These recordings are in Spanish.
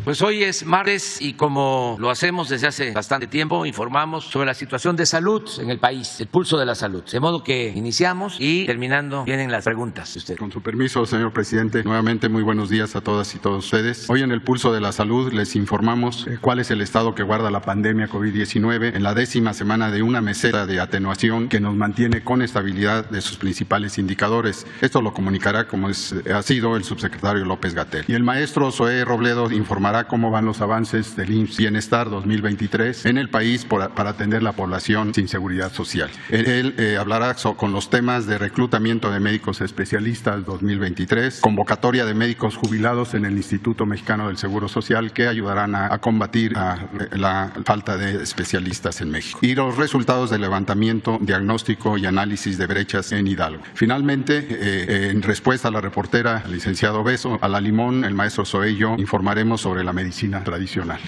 Pues hoy es martes y como lo hacemos desde hace bastante tiempo, informamos sobre la situación de salud en el país, el pulso de la salud. De modo que iniciamos y terminando vienen las preguntas de usted. Con su permiso, señor presidente, nuevamente muy buenos días a todas y todos ustedes. Hoy en el pulso de la salud les informamos cuál es el estado que guarda la pandemia COVID-19 en la 10ª semana de una meseta de atenuación que nos mantiene con estabilidad de sus principales indicadores. Esto lo comunicará, como ha sido, el subsecretario López-Gatell. Y el maestro Zoé Robledo informará cómo van los avances del IMSS Bienestar 2023 en el país para atender la población sin seguridad social. Él hablará con los temas de reclutamiento de médicos especialistas 2023, convocatoria de médicos jubilados en el Instituto Mexicano del Seguro Social que ayudarán a combatir la falta de especialistas en México, y los resultados del levantamiento, diagnóstico y análisis de brechas en Hidalgo. Finalmente, en respuesta a la reportera licenciado Beso, a la Limón, el maestro Zoé y yo informaremos sobre la medicina tradicional.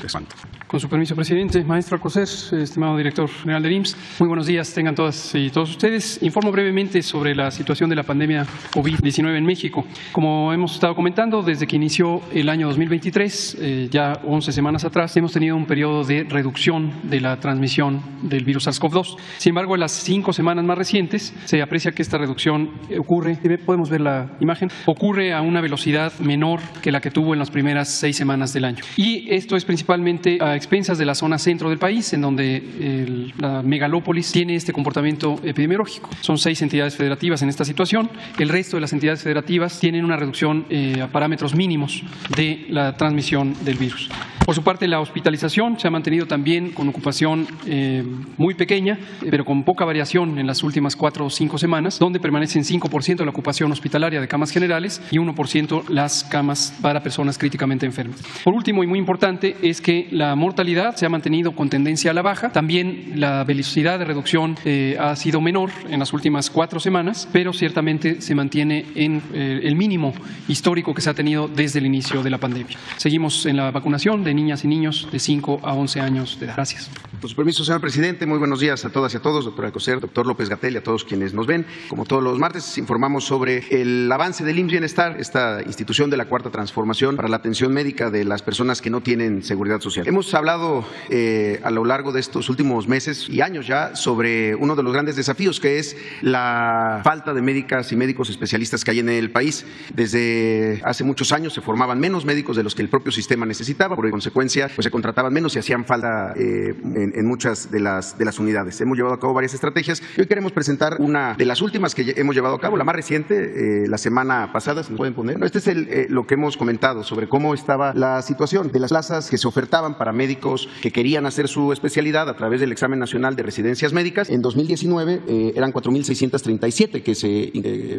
Con su permiso, presidente. Maestro Alcocer, estimado director general del IMSS, muy buenos días tengan todas y todos ustedes. Informo brevemente sobre la situación de la pandemia COVID-19 en México. Como hemos estado comentando, desde que inició el año 2023, ya 11 semanas atrás, hemos tenido un periodo de reducción de la transmisión del virus SARS-CoV-2. Sin embargo, en las 5 semanas más recientes se aprecia que esta reducción ocurre, podemos ver la imagen, ocurre a una velocidad menor que la que tuvo en las primeras 6 semanas del año. Y esto es principalmente a expensas de la zona centro del país, en donde la megalópolis tiene este comportamiento epidemiológico. Son 6 entidades federativas en esta situación. El resto de las entidades federativas tienen una reducción a parámetros mínimos de la transmisión del virus. Por su parte, la hospitalización se ha mantenido también con ocupación muy pequeña, pero con poca variación en las últimas 4 o 5 semanas, donde permanecen 5% la ocupación hospitalaria de camas generales y 1% las camas para personas críticamente enfermas. Por último, y muy importante, es que la mortalidad se ha mantenido con tendencia a la baja. También la velocidad de reducción ha sido menor en las últimas 4 semanas, pero ciertamente se mantiene en el mínimo histórico que se ha tenido desde el inicio de la pandemia. Seguimos en la vacunación de niñas y niños de 5 a 11 años de edad. Gracias. Con su permiso, señor presidente, muy buenos días a todas y a todos, doctor Alcocer, doctor López-Gatell y a todos quienes nos ven. Como todos los martes, informamos sobre el avance del IMSS Bienestar, esta institución de la Cuarta Transformación para la atención médica de las personas que no tienen seguridad social. Hemos hablado a lo largo de estos últimos meses y años ya sobre uno de los grandes desafíos, que es la falta de médicas y médicos especialistas que hay en el país. Desde hace muchos años se formaban menos médicos de los que el propio sistema necesitaba, por consecuencia pues se contrataban menos y hacían falta en muchas de las unidades. Hemos llevado a cabo varias estrategias y hoy queremos presentar una de las últimas que hemos llevado a cabo, la más reciente, la semana pasada. ¿Se nos pueden poner? Este es lo que hemos comentado sobre cómo estaba la situación de las plazas que se ofertaban para médicos que querían hacer su especialidad a través del examen nacional de residencias médicas. En 2019 eran 4,637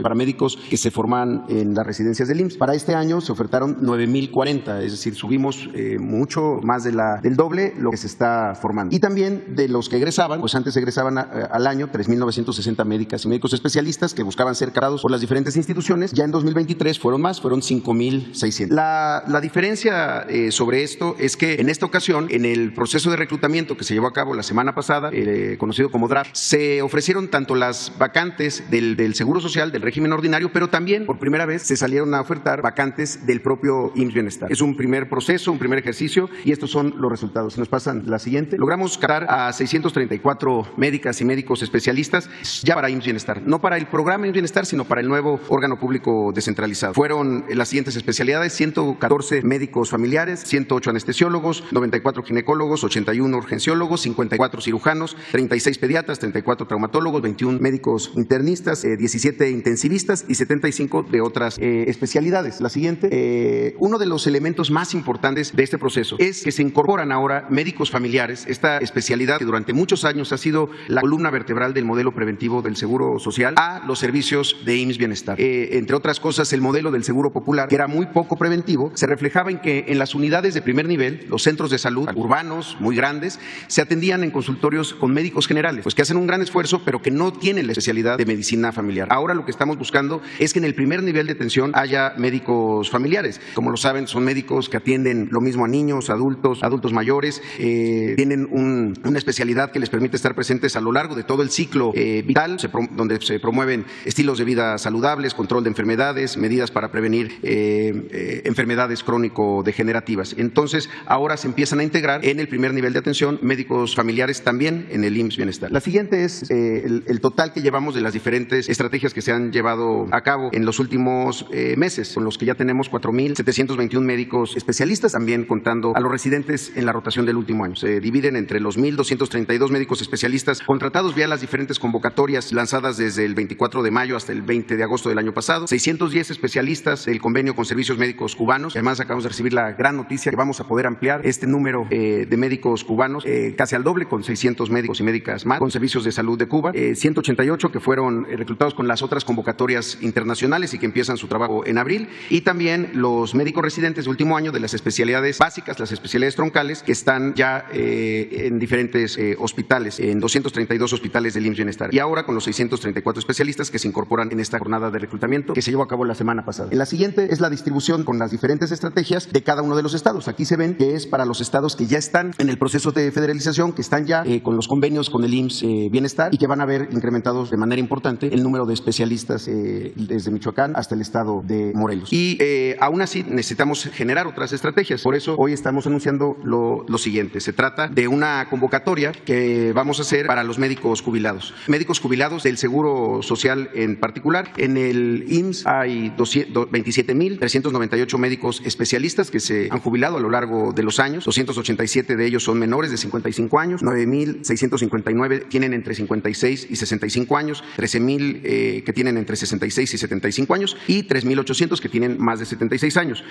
para médicos que se forman en las residencias del IMSS. Para este año se ofertaron 9,040, es decir, subimos mucho más del doble lo que se está formando. Y también de los que egresaban, pues antes egresaban al año 3,960 médicas y médicos especialistas que buscaban ser cargados por las diferentes instituciones. Ya en 2023 fueron más, fueron 5,600. La diferencia sobre esto es que en esta ocasión, en el proceso de reclutamiento que se llevó a cabo la semana pasada, conocido como draft, se ofrecieron tanto las vacantes del Seguro Social, del régimen ordinario, pero también por primera vez se salieron a ofertar vacantes del propio IMSS Bienestar. Es un primer proceso, un primer ejercicio, y estos son los resultados. Si nos pasan la siguiente. Logramos captar a 634 médicas y médicos especialistas ya para IMSS Bienestar, no para el programa IMSS Bienestar, sino para el nuevo órgano público descentralizado. Fueron las siguientes especialidades: 114 médicos familiares, 108 anestesiólogos, 94 ginecólogos, 81 urgenciólogos, 54 cirujanos, 36 pediatras, 34 traumatólogos, 21 médicos internistas, 17 intensivistas y 75 de otras especialidades. La siguiente. Uno de los elementos más importantes de este proceso es que se incorporan ahora médicos familiares, esta especialidad que durante muchos años ha sido la columna vertebral del modelo preventivo del Seguro Social, a los servicios de IMSS Bienestar. Entre otras cosas, el modelo del Seguro Popular, que era muy poco preventivo, se refleja reflejaba en que en las unidades de primer nivel, los centros de salud urbanos muy grandes, se atendían en consultorios con médicos generales, pues que hacen un gran esfuerzo, pero que no tienen la especialidad de medicina familiar. Ahora lo que estamos buscando es que en el primer nivel de atención haya médicos familiares. Como lo saben, son médicos que atienden lo mismo a niños, adultos mayores, tienen una especialidad que les permite estar presentes a lo largo de todo el ciclo vital, donde se promueven estilos de vida saludables, control de enfermedades, medidas para prevenir enfermedades crónico-degenerativas. Entonces, ahora se empiezan a integrar en el primer nivel de atención médicos familiares también en el IMSS Bienestar. La siguiente es el total que llevamos de las diferentes estrategias que se han llevado a cabo en los últimos meses, con los que ya tenemos 4.721 médicos especialistas, también contando a los residentes en la rotación del último año. Se dividen entre los 1.232 médicos especialistas contratados vía las diferentes convocatorias lanzadas desde el 24 de mayo hasta el 20 de agosto del año pasado, 610 especialistas del convenio con servicios médicos cubanos. Además, acabamos de recibir la gran noticia que vamos a poder ampliar este número de médicos cubanos casi al doble, con 600 médicos y médicas más, con servicios de salud de Cuba, 188 que fueron reclutados con las otras convocatorias internacionales y que empiezan su trabajo en abril, y también los médicos residentes de último año de las especialidades básicas, las especialidades troncales, que están ya en diferentes hospitales, en 232 hospitales del IMSS Bienestar, y ahora con los 634 especialistas que se incorporan en esta jornada de reclutamiento que se llevó a cabo la semana pasada. En la siguiente es la distribución con las diferentes estrategias de cada uno de los estados. Aquí se ven que es para los estados que ya están en el proceso de federalización, que están ya con los convenios con el IMSS Bienestar y que van a ver incrementados de manera importante el número de especialistas desde Michoacán hasta el estado de Morelos. Y aún así necesitamos generar otras estrategias. Por eso hoy estamos anunciando lo siguiente. Se trata de una convocatoria que vamos a hacer para los médicos jubilados. Médicos jubilados del Seguro Social en particular. En el IMSS hay 27.398 médicos especialistas que se han jubilado a lo largo de los años. 287 de ellos son menores de 55 años. 9.659 tienen entre 56 y 65 años. 13.000 que tienen entre 66 y 75 años. Y 3.800 que tienen más de 76 años.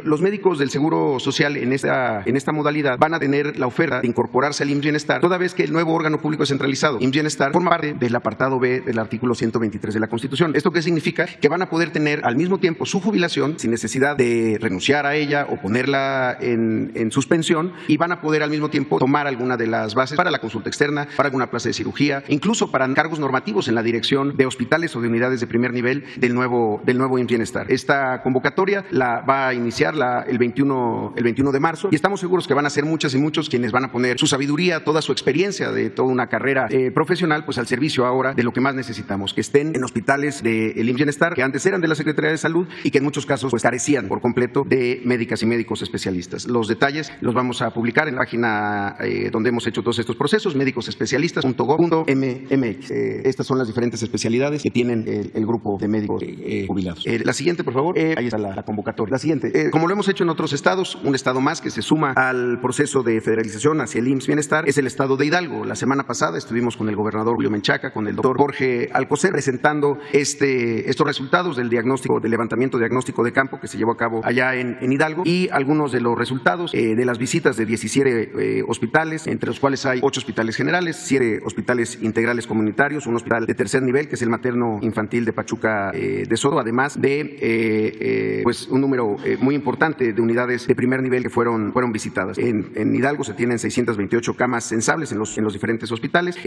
Los médicos del Seguro Social en esta modalidad van a tener la oferta de incorporarse al IMSS Bienestar, toda vez que el nuevo órgano público descentralizado, IMSS Bienestar, forma parte del apartado B del artículo 123 de la Constitución. ¿Esto qué significa? Que van a poder tener al mismo tiempo su jubilación sin necesidad de renunciar a ella o ponerla en suspensión, y van a poder al mismo tiempo tomar alguna de las bases para la consulta externa, para alguna plaza de cirugía, incluso para cargos normativos en la dirección de hospitales o de unidades de primer nivel del nuevo IMSS Bienestar. Esta convocatoria la va a iniciar el 21 de marzo, y estamos seguros que van a ser muchas y muchos quienes van a poner su sabiduría, toda su experiencia de toda una carrera profesional, pues al servicio ahora de lo que más necesitamos, que estén en hospitales del IMSS Bienestar, que antes eran de la Secretaría de Salud y que en muchos casos pues carecían por completo de médicas y médicos especialistas. Los detalles los vamos a publicar en la página donde hemos hecho todos estos procesos, médicosespecialistas.gov.mx. Estas son las diferentes especialidades que tienen el grupo de médicos jubilados. La siguiente, por favor. Ahí está la convocatoria. La siguiente. Como lo hemos hecho en otros estados, un estado más que se suma al proceso de federalización hacia el IMSS Bienestar es el estado de Hidalgo. La semana pasada estuvimos con el gobernador Julio Menchaca, con el doctor Jorge Alcocer, presentando estos resultados del levantamiento diagnóstico de campo que se llevó a cabo allá en Hidalgo, y algunos de los resultados de las visitas de 17 hospitales, entre los cuales hay 8 hospitales generales, 7 hospitales integrales comunitarios, un hospital de tercer nivel, que es el materno infantil de Pachuca de Soto, además de pues un número muy importante de unidades de primer nivel que fueron visitadas. En Hidalgo se tienen 628 camas sensables en los diferentes hospitales.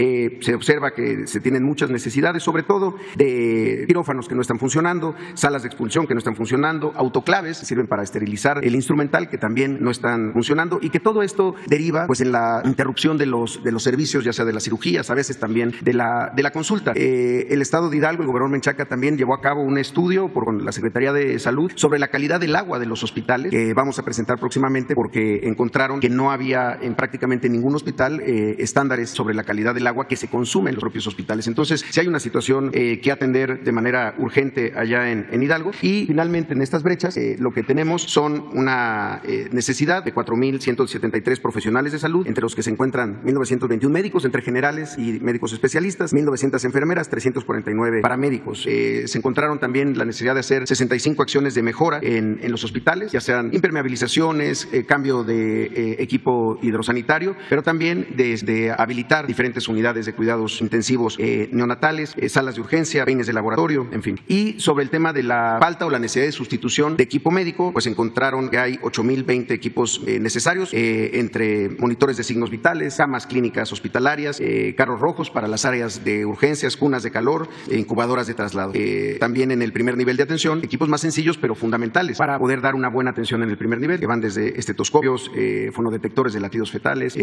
Se observa que se tienen muchas necesidades, sobre todo de quirófanos que no están funcionando, salas de expulsión que no están funcionando, autoclaves que sirven para esterilizar el instrumental, que también no están funcionando, y que todo esto deriva pues en la interrupción de los servicios, ya sea de las cirugías, a veces también de la consulta. El estado de Hidalgo, el gobernador Menchaca también llevó a cabo un estudio con la Secretaría de Salud sobre la calidad del agua de los hospitales, que vamos a presentar próximamente, porque encontraron que no había en prácticamente ningún hospital estándares sobre la calidad del agua que se consume en los propios hospitales. Entonces, si hay una situación que atender de manera urgente allá en Hidalgo. Y finalmente, en estas brechas, lo que tenemos son una necesidad de 4.173 profesionales de salud, entre los que se encuentran 1.921 médicos, entre generales y médicos especialistas, 1.900 enfermeras, 349 paramédicos. Se encontraron también la necesidad de hacer 65 acciones de mejora en los hospitales, ya sean impermeabilizaciones, cambio de equipo hidrosanitario, pero también desde habilitar diferentes unidades de cuidados intensivos neonatales, salas de urgencia, peines de laboratorio, en fin. Y sobre el tema de la falta o la necesidad de sustitución de equipo médico, pues encontraron que hay 8,020 equipos necesarios, entre monitores de signos vitales, camas clínicas hospitalarias, carros rojos para las áreas de urgencias, cunas de calor, incubadoras de traslado. También en el primer nivel de atención, equipos más sencillos pero fundamentales para poder dar una buena atención en el primer nivel, que van desde estetoscopios, fonodetectores de latidos fetales,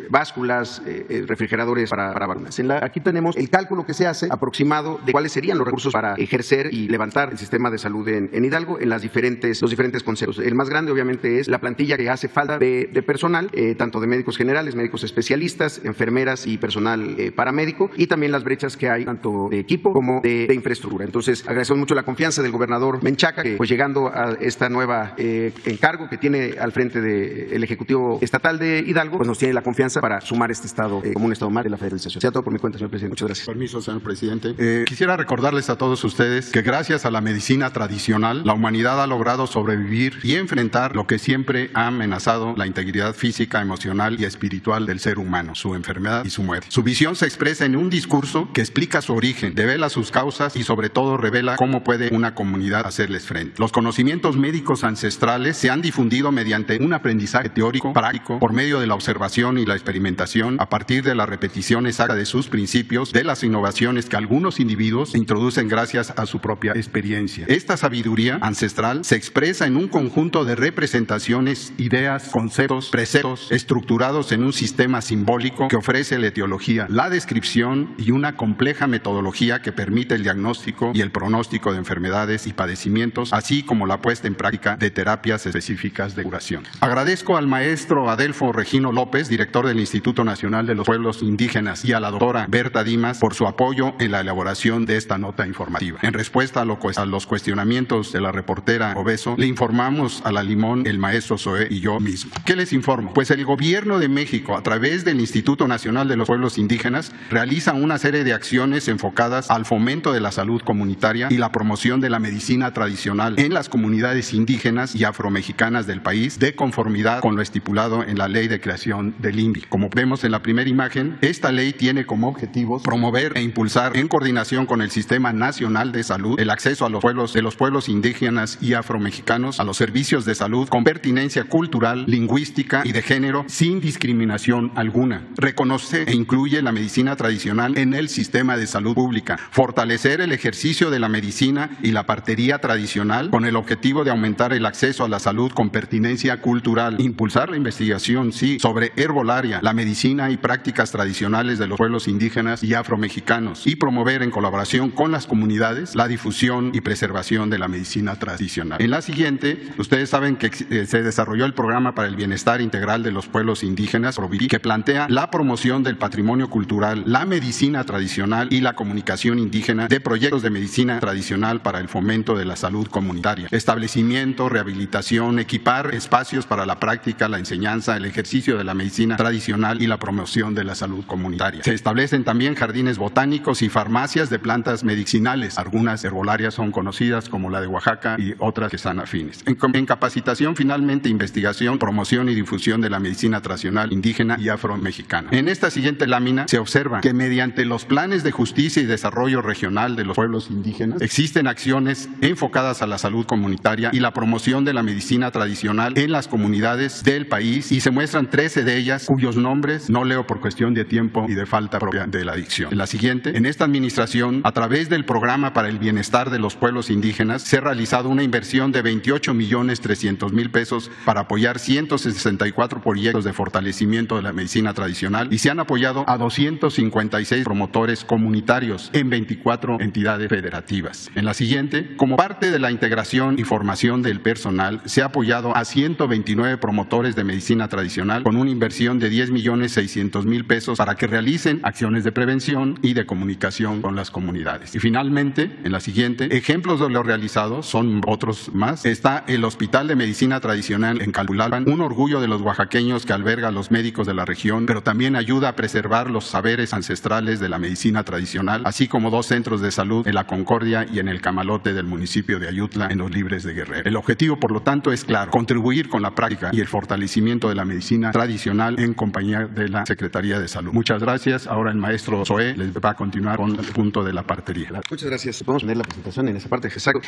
básculas, refrigeradores para vacunas. Aquí tenemos el cálculo que se hace aproximado de cuáles serían los recursos para ejercer y levantar el sistema de salud en Hidalgo en los diferentes conceptos. El más grande obviamente es la plantilla que hace falta de personal, tanto de médicos generales, médicos especialistas, enfermeras y personal paramédico, y también las brechas que hay tanto de equipo como de infraestructura. Entonces, agradecemos mucho la confianza del gobernador Menchaca, que pues llegando a esta nueva encargo que tiene al frente del Ejecutivo Estatal de Hidalgo, pues nos tiene la confianza para sumar este estado como un estado más de la federalización. Sea todo por mi cuenta, señor presidente. Muchas gracias. Permiso, señor presidente. Quisiera recordarles a todos ustedes que gracias a la medicina tradicional, la humanidad ha logrado sobrevivir y enfrentar lo que siempre ha amenazado la integridad física, emocional y espiritual del ser humano, su enfermedad y su muerte. Su visión se expresa en un discurso que explica su origen, devela sus causas y sobre todo revela cómo puede una comunidad hacerles frente. Los conocimientos médicos ancestrales se han difundido mediante un aprendizaje teórico, práctico, por medio de la observación y la experimentación, a partir de la repetición exacta de sus principios, de las innovaciones que algunos individuos introducen gracias a su propia experiencia. Esta sabiduría ancestral se expresa en un conjunto de representaciones, ideas, conceptos, preceptos, estructurados en un sistema simbólico que ofrece la etiología, la descripción y una compleja metodología que permite el diagnóstico y el pronóstico de enfermedades y padecimientos, así como la puesta en práctica de terapias específicas de curación. Agradezco al maestro Adelfo Regino López, director del Instituto Nacional de los Pueblos Indígenas, y a la doctora Berta Dimas por su apoyo en la elaboración de esta nota informativa. En respuesta a los cuestionamientos de la reportera Obeso, le informamos a la Limón, el maestro Zoé y yo mismo. ¿Qué les informo? Pues el Gobierno de México, a través del Instituto Nacional de los Pueblos Indígenas, realiza una serie de acciones enfocadas al fomento de la salud comunitaria y la promoción de la medicina tradicional en las comunidades indígenas y afromexicanas del país, de conformidad con lo estipulado en la Ley de Creación del INVI. Como vemos en la primera imagen, esta ley tiene como objetivos promover e impulsar, en coordinación con el Sistema Nacional de Salud, el acceso a los pueblos indígenas y afromexicanos a los servicios de salud con pertinencia cultural, lingüística y de género, sin discriminación alguna. Reconoce e incluye la medicina tradicional en el sistema de salud pública. Fortalecer el ejercicio de la medicina y la partería tradicional con el objetivo de aumentar el acceso a la salud con pertinencia cultural. Impulsar la investigación, sobre herbolaria, la medicina y prácticas tradicionales de los pueblos indígenas y afromexicanos, y promover en colaboración con las comunidades la difusión y preservación de la medicina tradicional. En la siguiente, ustedes saben que se desarrolló el Programa para el Bienestar Integral de los Pueblos Indígenas, PROBIRI, que plantea la promoción del patrimonio cultural, la medicina tradicional y la comunicación indígena, de proyectos de medicina tradicional para el fomento de la salud comunitaria, establecimiento, rehabilitación, equipar espacios para la práctica, la enseñanza, el ejercicio de la medicina tradicional y la promoción de la salud comunitaria. Se establecen también jardines botánicos y farmacias de plantas medicinales. Algunas herbolarias son conocidas como la de Oaxaca y otras que están afines. En capacitación, finalmente, investigación, promoción y difusión de la medicina tradicional indígena y afromexicana. En esta siguiente lámina se observa que mediante los planes de justicia y desarrollo regional de los pueblos indígenas existen acciones enfocadas a la salud comunitaria y la promoción de la medicina tradicional en las comunidades del país, y se muestran 13 de ellas cuyos nombres no leo por cuestión de tiempo y de falta propia de la dicción. En la siguiente, en esta administración, a través del Programa para el Bienestar de los Pueblos Indígenas, se ha realizado una inversión de 28,300,000 pesos para apoyar 164 proyectos de fortalecimiento de la medicina tradicional, y se han apoyado a 256 promotores comunitarios en 24 entidades federativas. En la siguiente, como parte de la integración y formación del personal, se ha apoyado a 129 promotores de medicina tradicional con una inversión de 10,600,000 pesos para que realicen acciones de prevención y de comunicación con las comunidades. Y finalmente, en la siguiente, ejemplos de lo realizado son otros más. Está el Hospital de Medicina Tradicional en Calpulalpan, un orgullo de los oaxaqueños que alberga a los médicos de la región, pero también ayuda a preservar los saberes ancestrales de la medicina tradicional, así como 2 centros de salud en La Concordia y en el Camalote del municipio de Ayutla, en los Libres de Guerrero. El objetivo, por lo tanto, es claro: contribuir con la práctica y el fortalecimiento de la medicina tradicional en compañía de la Secretaría de Salud. Muchas gracias. Ahora el maestro Zoé les va a continuar con el punto de la partería. Muchas gracias. Podemos poner la presentación en esa parte. Exacto.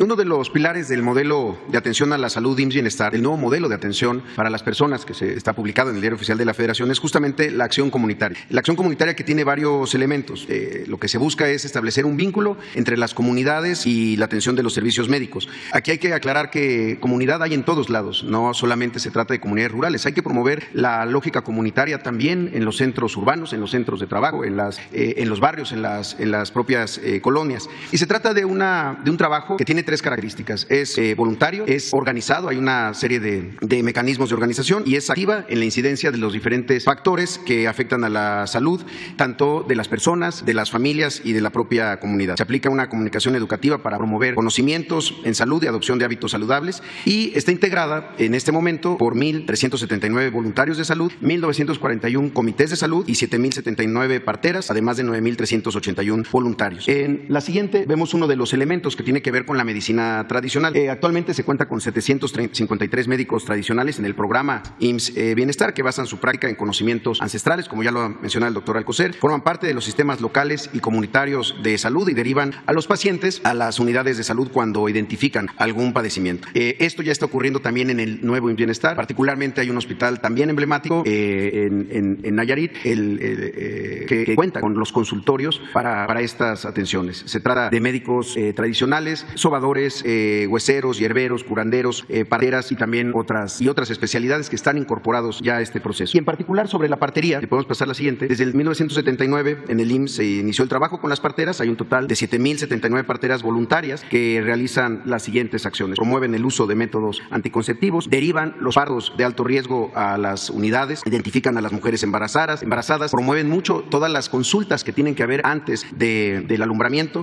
Uno uno de los pilares del modelo de atención a la salud IMSS Bienestar, el nuevo modelo de atención para las personas que se está publicado en el Diario Oficial de la Federación, es justamente la acción comunitaria. La acción comunitaria que tiene varios elementos. Lo que se busca es establecer un vínculo entre las comunidades y la atención de los servicios médicos. Aquí hay que aclarar que comunidad hay en todos lados, no solamente se trata de comunidades rurales. Hay que promover la lógica comunitaria también en los centros urbanos, en los centros de trabajo, en los barrios, en las propias colonias. Y se trata de un trabajo que tiene tres características. Es voluntario, es organizado, hay una serie de mecanismos de organización y es activa en la incidencia de los diferentes factores que afectan a la salud, tanto de las personas, de las familias y de la propia comunidad. Se aplica una comunicación educativa para promover conocimientos en salud y adopción de hábitos saludables y está integrada en este momento por 1,379 voluntarios de salud, 1,941 comités de salud y 7,079 parteras, además de 9,381 voluntarios. En la siguiente vemos uno de los elementos que tiene que ver con la medicina tradicional. Actualmente se cuenta con 753 médicos tradicionales en el programa IMSS Bienestar, que basan su práctica en conocimientos ancestrales, como ya lo mencionaba el doctor Alcocer, forman parte de los sistemas locales y comunitarios de salud y derivan a los pacientes a las unidades de salud cuando identifican algún padecimiento. Esto ya está ocurriendo también en el nuevo IMSS Bienestar. Particularmente hay un hospital también emblemático en Nayarit que cuenta con los consultorios para estas atenciones. Se trata de médicos tradicionales, sobadores, hueseros, hierberos, curanderos, parteras y también otras especialidades que están incorporados ya a este proceso. Y en particular sobre la partería, que podemos pasar a la siguiente, desde el 1979 en el IMSS se inició el trabajo con las parteras. Hay un total de 7,079 parteras voluntarias que realizan las siguientes acciones. Promueven el uso de métodos anticonceptivos, derivan los partos de alto riesgo a las unidades, identifican a las mujeres embarazadas, promueven mucho todas las consultas que tienen que haber antes del alumbramiento,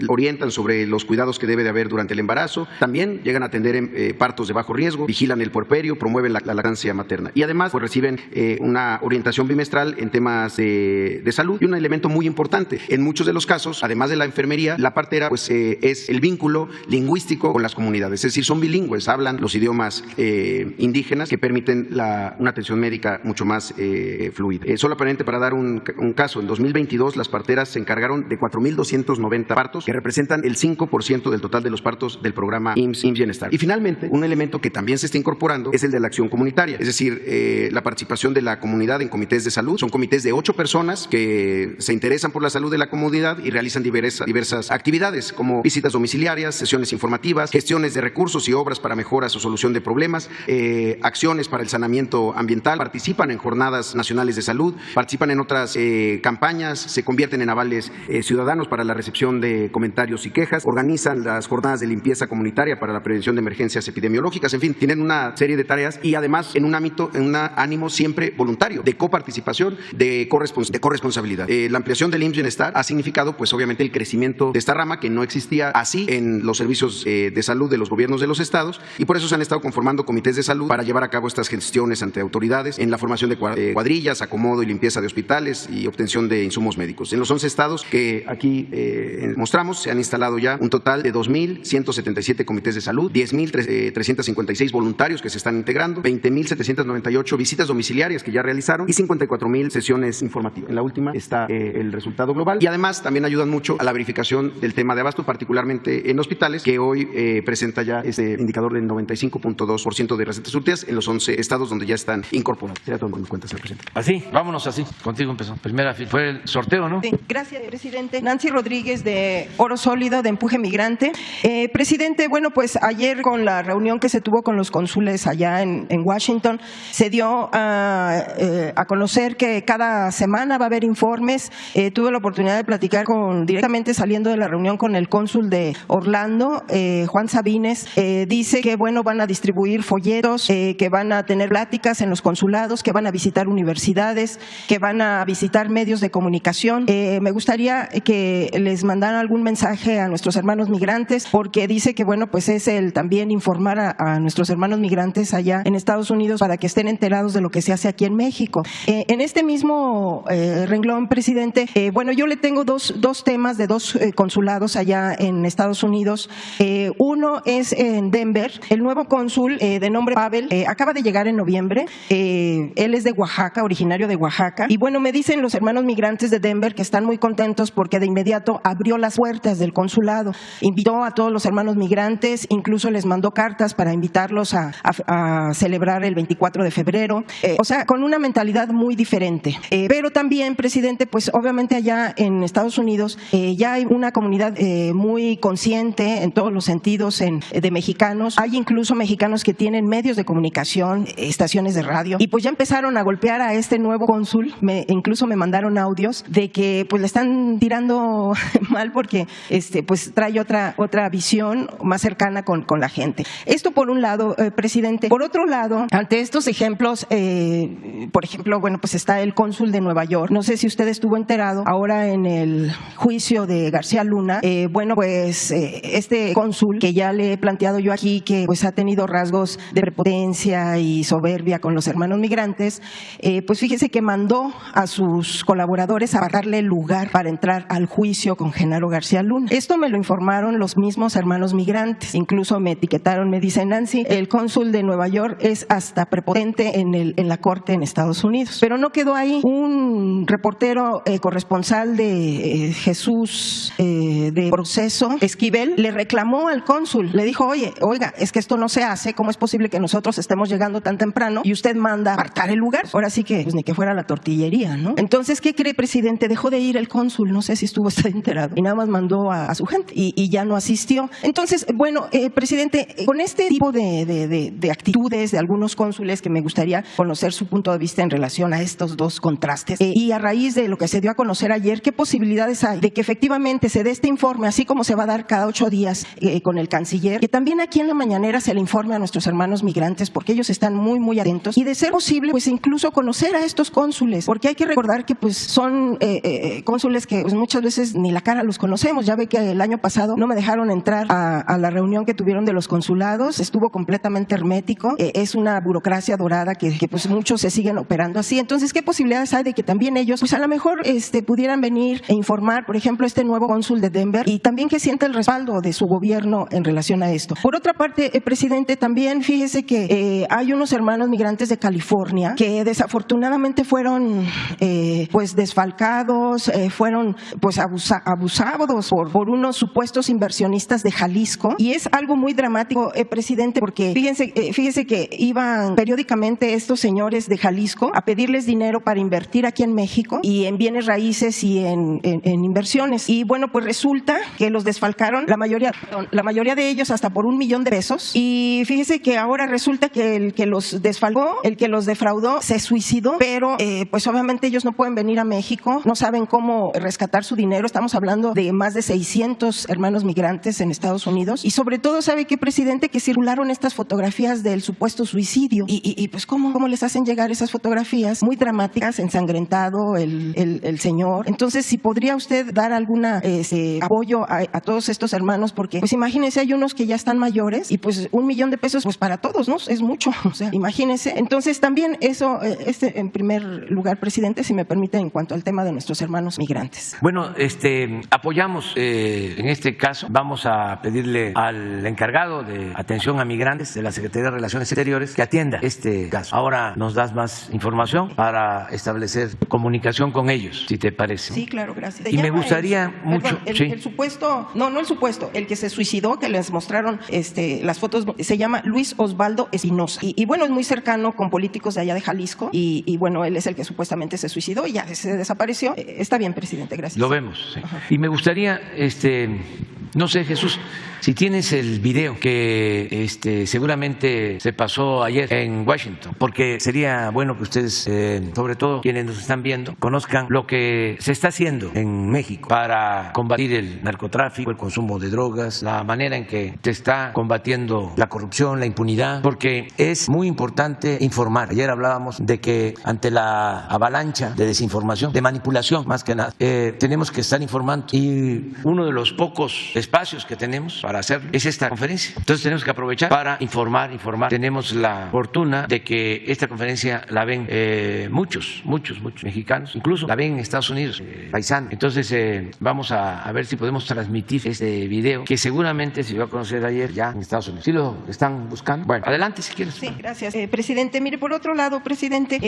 orientan sobre los cuidados que debe de haber durante el embarazo, también llegan a atender partos de bajo riesgo, vigilan el puerperio, promueven la lactancia materna y además pues reciben una orientación bimestral en temas de salud. Y un elemento muy importante, en muchos de los casos, además de la enfermería, la partera pues es el vínculo lingüístico con las comunidades, es decir, son bilingües, hablan los idiomas indígenas que permiten una atención médica mucho más fluida. Solamente para dar un caso, en 2022 las parteras se encargaron de 4,290 partos, que representan el 5% del total de los partos del programa IMSS Bienestar. Y finalmente, un elemento que también se está incorporando es el de la acción comunitaria, es decir, la participación de la comunidad en comités de salud. Son comités de 8 personas que se interesan por la salud de la comunidad y realizan diversas actividades como visitas domiciliarias, sesiones informativas, gestiones de recursos y obras para mejoras o solución de problemas, acciones para el saneamiento ambiental, participan en jornadas nacionales de salud, participan en otras campañas, se convierten en avales ciudadanos para la recepción de comentarios y quejas, organizan las jornadas de limpieza comunitaria para la prevención de emergencias epidemiológicas, en fin, tienen una serie de tareas y además en un ánimo siempre voluntario, de coparticipación, de corresponsabilidad. La ampliación del IMSS Bienestar ha significado pues obviamente el crecimiento de esta rama que no existía así en los servicios de salud de los gobiernos de los estados y por eso se han estado conformando comités de salud para llevar a cabo estas gestiones ante autoridades en la formación de cuadrillas, acomodo y limpieza de hospitales y obtención de insumos médicos. En los 11 estados que aquí mostramos se han instalado ya un total de 2,177 comités de salud, 10,356 voluntarios que se están integrando, 20,798 visitas domiciliarias que ya realizaron y 54,000 sesiones informativas. En la última está el resultado global y además también ayudan mucho a la verificación del tema de abasto, particularmente en hospitales, que hoy presenta ya este indicador del 95,2% de recetas surtidas en los 11 estados donde ya están incorporados. Sería todo en cuenta, señor presidente. Así, vámonos así. Contigo empezó. Primera fila. Fue el sorteo, ¿no? Sí, gracias, presidente. Nancy Rodríguez, de Oro Sólido, de Empuje Migrante. Presidente, bueno, pues ayer con la reunión que se tuvo con los cónsules allá en Washington, se dio a conocer que cada semana va a haber informes. Tuve la oportunidad de platicar directamente saliendo de la reunión con el cónsul de Orlando, Juan Sabines. Dice que, bueno, van a distribuir folletos, que van a tener pláticas en los consulados, que van a visitar universidades, que van a visitar medios de comunicación. Me gustaría que les mandaran algún mensaje a nuestros hermanos migrantes, porque dice que, bueno, pues es el también informar a nuestros hermanos migrantes allá en Estados Unidos para que estén enterados de lo que se hace aquí en México. En este mismo renglón, presidente, bueno, yo le tengo dos temas de dos consulados allá en Estados Unidos. Uno es en Denver. El nuevo cónsul, de nombre Pavel, acaba de llegar en noviembre. Él es de Oaxaca, originario de Oaxaca. Y bueno, me dicen los hermanos migrantes de Denver que están muy contentos porque de inmediato abrió las puertas del consulado. invitó a todos los hermanos migrantes, incluso les mandó cartas para invitarlos a celebrar el 24 de febrero, o sea, con una mentalidad muy diferente. Pero también, presidente, pues obviamente allá en Estados Unidos ya hay una comunidad muy consciente en todos los sentidos de mexicanos. Hay incluso mexicanos que tienen medios de comunicación, estaciones de radio, y pues ya empezaron a golpear a este nuevo cónsul. Incluso me mandaron audios de que pues le están tirando mal porque pues trae otra visión más cercana con la gente. Esto por un lado, presidente. Por otro lado, ante estos ejemplos, por ejemplo, bueno, pues está el cónsul de Nueva York. No sé si usted estuvo enterado, ahora en el juicio de García Luna, bueno, pues este cónsul, que ya le he planteado yo aquí, que pues ha tenido rasgos de prepotencia y soberbia con los hermanos migrantes, pues fíjese que mandó a sus colaboradores a darle lugar para entrar al juicio con Genaro García Luna. Esto me lo informaron los mismos hermanos migrantes. Incluso me etiquetaron, me dicen: Nancy, el cónsul de Nueva York es hasta prepotente en la corte en Estados Unidos. Pero no quedó ahí. Un reportero corresponsal de Jesús de Proceso, Esquivel, le reclamó al cónsul, le dijo: oiga, es que esto no se hace, ¿cómo es posible que nosotros estemos llegando tan temprano y usted manda a apartar el lugar? Ahora sí que, pues ni que fuera la tortillería, ¿no? Entonces, ¿qué cree, presidente? Dejó de ir el cónsul, no sé si estuvo usted enterado, y nada más mandó a su gente y ya no asistió. Entonces, bueno, presidente, con este tipo de actitudes de algunos cónsules, que me gustaría conocer su punto de vista en relación a estos dos contrastes, y a raíz de lo que se dio a conocer ayer, ¿qué posibilidades hay de que efectivamente se dé este informe, así como se va a dar cada 8 días con el canciller, que también aquí en la mañanera se le informe a nuestros hermanos migrantes, porque ellos están muy, muy atentos, y de ser posible, pues incluso conocer a estos cónsules, porque hay que recordar que pues son cónsules que pues muchas veces ni la cara los conocemos. Ya ve que el año pasado no me dejaron entrar a la reunión que tuvieron de los consulados, estuvo completamente hermético, es una burocracia dorada que pues muchos se siguen operando así. Entonces, ¿qué posibilidades hay de que también ellos pues a lo mejor pudieran venir e informar, por ejemplo, este nuevo cónsul de Denver, y también que sienta el respaldo de su gobierno en relación a esto? Por otra parte, presidente, también fíjese que hay unos hermanos migrantes de California que desafortunadamente fueron pues desfalcados, fueron pues abusados por unos supuestos inversionistas de Jalisco, y es algo muy dramático, presidente, porque fíjese que iban periódicamente estos señores de Jalisco a pedirles dinero para invertir aquí en México y en bienes raíces y en inversiones, y bueno, pues resulta que los desfalcaron, la mayoría de ellos hasta por $1 millón, y fíjese que ahora resulta que el que los desfalcó, el que los defraudó, se suicidó, pero pues obviamente ellos no pueden venir a México, no saben cómo rescatar su dinero. Estamos hablando de más de 600 hermanos migrantes en Estados Unidos, y sobre todo, ¿sabe qué, presidente? Que circularon estas fotografías del supuesto suicidio, y pues ¿cómo les hacen llegar esas fotografías? Muy dramáticas, ensangrentado el señor. Entonces, si podría usted dar alguna apoyo a todos estos hermanos, porque pues imagínense, hay unos que ya están mayores, y pues $1 millón pues para todos, ¿no? Es mucho, o sea, imagínense. Entonces, también eso, en primer lugar, presidente, si me permite, en cuanto al tema de nuestros hermanos migrantes. Bueno, apoyamos en este caso. Vamos a pedirle al encargado de atención a migrantes de la Secretaría de Relaciones Exteriores que atienda este caso. Ahora nos das más información para establecer comunicación con ellos, si te parece. Sí, claro, gracias. Y me gustaría mucho. Perdón, sí. el supuesto, no el supuesto, el que se suicidó, que les mostraron las fotos, se llama Luis Osvaldo Espinosa. Y bueno, es muy cercano con políticos de allá de Jalisco, y bueno, él es el que supuestamente se suicidó y ya se desapareció. Está bien, presidente, gracias. Lo vemos, sí. Y me gustaría, no sé, Jesús, si tienes el video que seguramente se pasó ayer en Washington, porque sería bueno que ustedes, sobre todo quienes nos están viendo, conozcan lo que se está haciendo en México para combatir el narcotráfico, el consumo de drogas, la manera en que se está combatiendo la corrupción, la impunidad, porque es muy importante informar. Ayer hablábamos de que ante la avalancha de desinformación, de manipulación más que nada, tenemos que estar informando, y uno de los pocos espacios que tenemos para hacerlo es esta conferencia. Entonces tenemos que aprovechar para informar. Tenemos la fortuna de que esta conferencia la ven muchos mexicanos, incluso la ven en Estados Unidos, paisanos. Entonces vamos a ver si podemos transmitir este video que seguramente se dio a conocer ayer ya en Estados Unidos. ¿Sí lo están buscando? Bueno, adelante si quieres. Sí, gracias, presidente. Mire, por otro lado, presidente,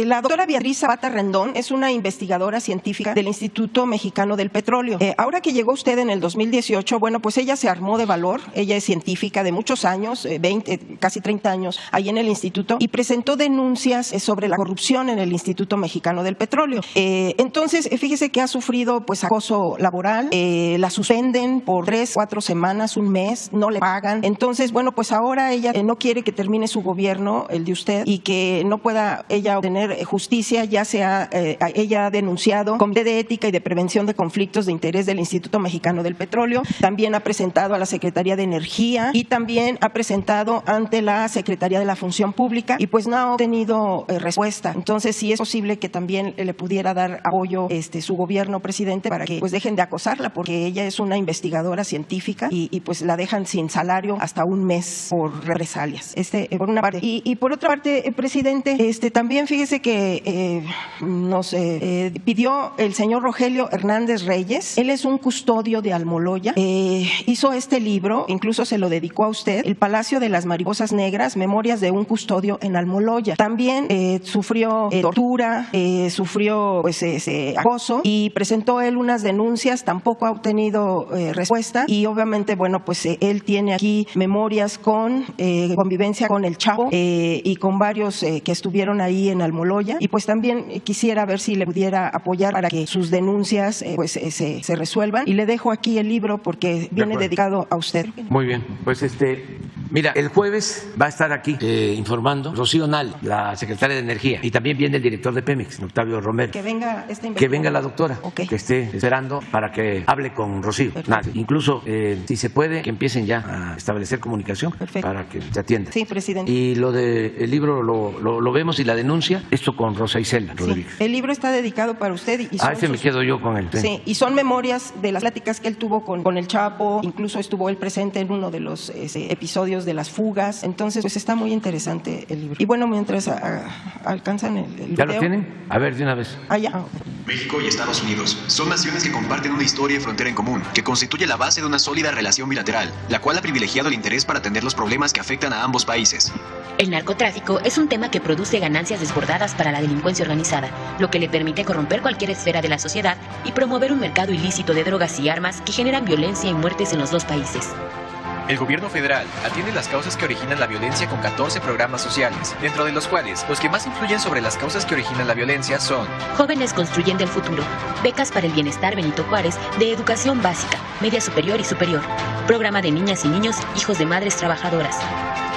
la doctora Beatriz Zapata Rendón es una investigadora científica del Instituto Mexicano del Petróleo. Ahora que llegó usted en el 2018, bueno, pues ella se armó de valor. Ella es científica de muchos años, 20, casi 30 años, ahí en el instituto, y presentó denuncias sobre la corrupción en el Instituto Mexicano del Petróleo. Entonces, fíjese que ha sufrido pues acoso laboral, la suspenden por 3, 4 semanas, un mes, no le pagan. Entonces, bueno, pues ahora ella no quiere que termine su gobierno, el de usted, y que no pueda ella obtener justicia. Ya sea ella ha denunciado Comité de Ética y de Prevención de Conflictos de Interés del Instituto Mexicano del Petróleo, también ha presentado a la Secretaría de Energía y también ha presentado ante la Secretaría de la Función Pública, y pues no ha obtenido respuesta. Entonces, si es posible que también le pudiera dar apoyo su gobierno, presidente, para que pues dejen de acosarla, porque ella es una investigadora científica y pues la dejan sin salario hasta un mes por represalias. Por una parte. Y por otra parte, presidente, también fíjese que nos pidió el señor Rogelio Hernández Reyes. Él es un custodio de Almoloya. Hizo este libro, incluso se lo dedicó a usted, El Palacio de las Mariposas Negras, Memorias de un Custodio en Almoloya. También sufrió tortura, sufrió pues acoso, y presentó él unas denuncias, tampoco ha obtenido respuesta, y obviamente, bueno, pues él tiene aquí memorias con convivencia con el Chapo y con varios que estuvieron ahí en Almoloya, y pues también quisiera ver si le pudiera apoyar para que sus denuncias pues se resuelvan, y le dejo aquí el libro porque viene dedicado a usted. Muy bien, pues mira, el jueves va a estar aquí informando Rocío Nal, la secretaria de Energía, y también viene el director de Pemex, Octavio Romero. Que venga la doctora, que esté esperando para que hable con Rocío Nal. Incluso, si se puede, que empiecen ya a establecer comunicación para que se atienda. Sí, presidente. Y lo del libro lo vemos, y la denuncia, esto con Rosa Isela Rodríguez. El libro está dedicado para usted. Me quedo yo con él. Sí, y son memorias de las pláticas que él tuvo con el Chapo, incluso estuvo él presente en uno de los episodios de las fugas. Entonces, pues está muy interesante el libro. Y bueno, mientras alcanzan el video. ¿Ya lo tienen? A ver, de una vez. Ya. México y Estados Unidos son naciones que comparten una historia y frontera en común, que constituye la base de una sólida relación bilateral, la cual ha privilegiado el interés para atender los problemas que afectan a ambos países. El narcotráfico es un tema que produce ganancias desbordadas para la delincuencia organizada, lo que le permite corromper cualquier esfera de la sociedad y promover un mercado ilícito de drogas y armas que generan violencia y muertes en los dos países. El gobierno federal atiende las causas que originan la violencia con 14 programas sociales, dentro de los cuales los que más influyen sobre las causas que originan la violencia son: Jóvenes Construyendo el Futuro, Becas para el Bienestar Benito Juárez de Educación Básica, Media Superior y Superior, Programa de Niñas y Niños Hijos de Madres Trabajadoras,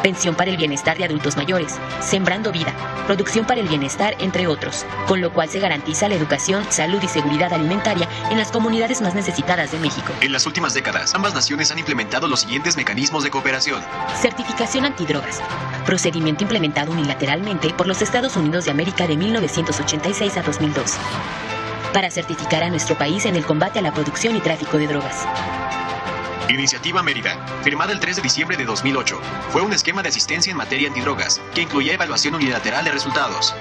Pensión para el Bienestar de Adultos Mayores, Sembrando Vida, Producción para el Bienestar, entre otros, con lo cual se garantiza la educación, salud y seguridad alimentaria en las comunidades más necesitadas de México. En las últimas décadas, ambas naciones han implementado los siguientes mecanismos de cooperación: Certificación antidrogas, procedimiento implementado unilateralmente por los Estados Unidos de América de 1986 a 2002, para certificar a nuestro país en el combate a la producción y tráfico de drogas. Iniciativa Mérida, firmada el 3 de diciembre de 2008, fue un esquema de asistencia en materia antidrogas que incluía evaluación unilateral de resultados.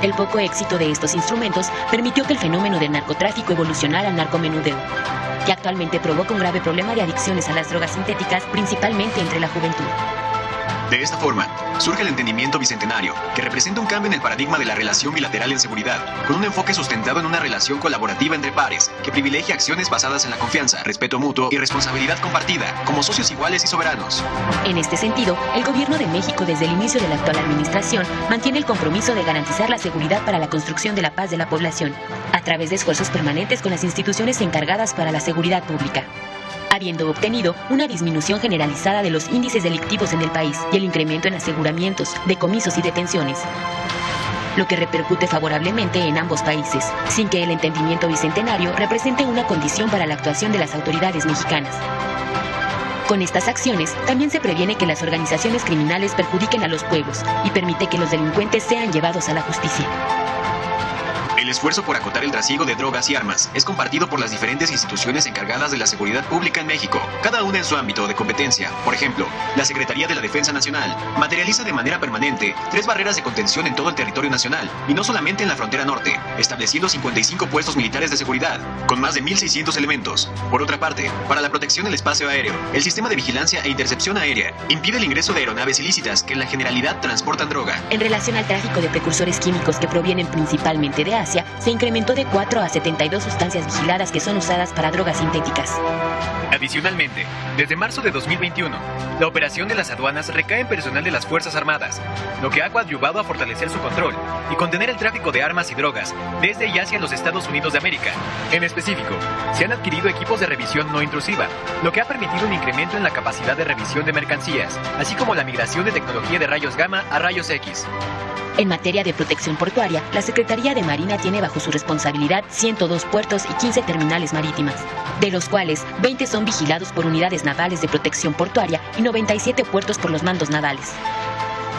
El poco éxito de estos instrumentos permitió que el fenómeno del narcotráfico evolucionara al narcomenudeo, que actualmente provoca un grave problema de adicciones a las drogas sintéticas, principalmente entre la juventud. De esta forma, surge el entendimiento bicentenario, que representa un cambio en el paradigma de la relación bilateral en seguridad, con un enfoque sustentado en una relación colaborativa entre pares, que privilegia acciones basadas en la confianza, respeto mutuo y responsabilidad compartida, como socios iguales y soberanos. En este sentido, el Gobierno de México, desde el inicio de la actual administración, mantiene el compromiso de garantizar la seguridad para la construcción de la paz de la población, a través de esfuerzos permanentes con las instituciones encargadas para la seguridad pública, habiendo obtenido una disminución generalizada de los índices delictivos en el país y el incremento en aseguramientos, decomisos y detenciones, lo que repercute favorablemente en ambos países, sin que el entendimiento bicentenario represente una condición para la actuación de las autoridades mexicanas. Con estas acciones, también se previene que las organizaciones criminales perjudiquen a los pueblos y permite que los delincuentes sean llevados a la justicia. El esfuerzo por acotar el trasiego de drogas y armas es compartido por las diferentes instituciones encargadas de la seguridad pública en México, cada una en su ámbito de competencia. Por ejemplo, la Secretaría de la Defensa Nacional materializa de manera permanente 3 barreras de contención en todo el territorio nacional, y no solamente en la frontera norte, estableciendo 55 puestos militares de seguridad, con más de 1.600 elementos. Por otra parte, para la protección del espacio aéreo, el sistema de vigilancia e intercepción aérea impide el ingreso de aeronaves ilícitas que en la generalidad transportan droga. En relación al tráfico de precursores químicos que provienen principalmente de Asia, se incrementó de 4 a 72 sustancias vigiladas que son usadas para drogas sintéticas. Adicionalmente, desde marzo de 2021, la operación de las aduanas recae en personal de las Fuerzas Armadas, lo que ha coadyuvado a fortalecer su control y contener el tráfico de armas y drogas desde y hacia los Estados Unidos de América. En específico, se han adquirido equipos de revisión no intrusiva, lo que ha permitido un incremento en la capacidad de revisión de mercancías, así como la migración de tecnología de rayos gamma a rayos X. En materia de protección portuaria, la Secretaría de Marina tiene bajo su responsabilidad 102 puertos y 15 terminales marítimas, de los cuales 20 son vigilados por unidades navales de protección portuaria y 97 puertos por los mandos navales.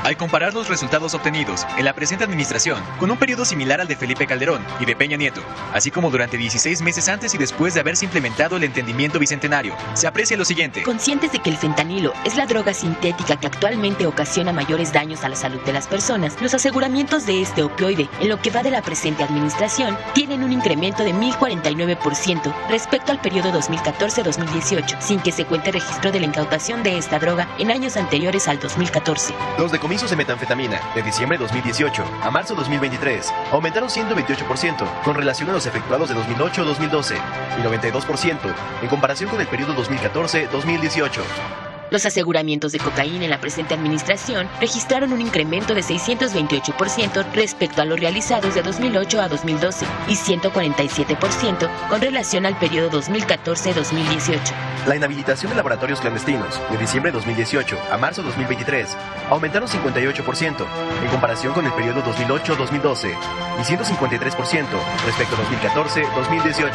Al comparar los resultados obtenidos en la presente administración con un periodo similar al de Felipe Calderón y de Peña Nieto, así como durante 16 meses antes y después de haberse implementado el entendimiento bicentenario, se aprecia lo siguiente. Conscientes de que el fentanilo es la droga sintética que actualmente ocasiona mayores daños a la salud de las personas, los aseguramientos de este opioide en lo que va de la presente administración tienen un incremento de 1.049% respecto al periodo 2014-2018, sin que se cuente registro de la incautación de esta droga en años anteriores al 2014. Los decomisos de metanfetamina de diciembre de 2018 a marzo de 2023 aumentaron 128% con relación a los efectuados de 2008-2012 y 92% en comparación con el periodo 2014-2018. Los aseguramientos de cocaína en la presente administración registraron un incremento de 628% respecto a los realizados de 2008 a 2012 y 147% con relación al periodo 2014-2018. La inhabilitación de laboratorios clandestinos de diciembre de 2018 a marzo de 2023 aumentaron 58% en comparación con el periodo 2008-2012 y 153% respecto a 2014-2018.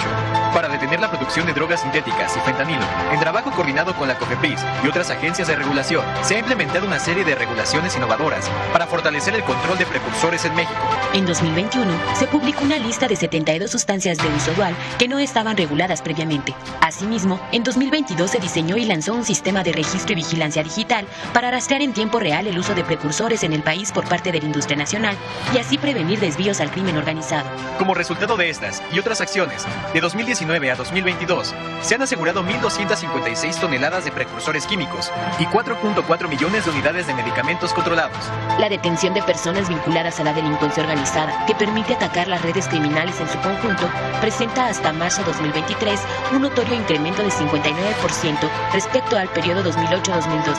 Para detener la producción de drogas sintéticas y fentanilo, en trabajo coordinado con la COFEPRIS y otras agencias de regulación, se ha implementado una serie de regulaciones innovadoras para fortalecer el control de precursores en México. En 2021, se publicó una lista de 72 sustancias de uso dual que no estaban reguladas previamente. Asimismo, en 2022 se diseñó y lanzó un sistema de registro y vigilancia digital para rastrear en tiempo real el uso de precursores en el país por parte de la industria nacional y así prevenir desvíos al crimen organizado. Como resultado de estas y otras acciones, de 2019 a 2022, se han asegurado 1.256 toneladas de precursores químicos y 4.4 millones de unidades de medicamentos controlados. La detención de personas vinculadas a la delincuencia organizada, que permite atacar las redes criminales en su conjunto, presenta hasta marzo 2023 un notorio incremento de 59% respecto al periodo 2008-2012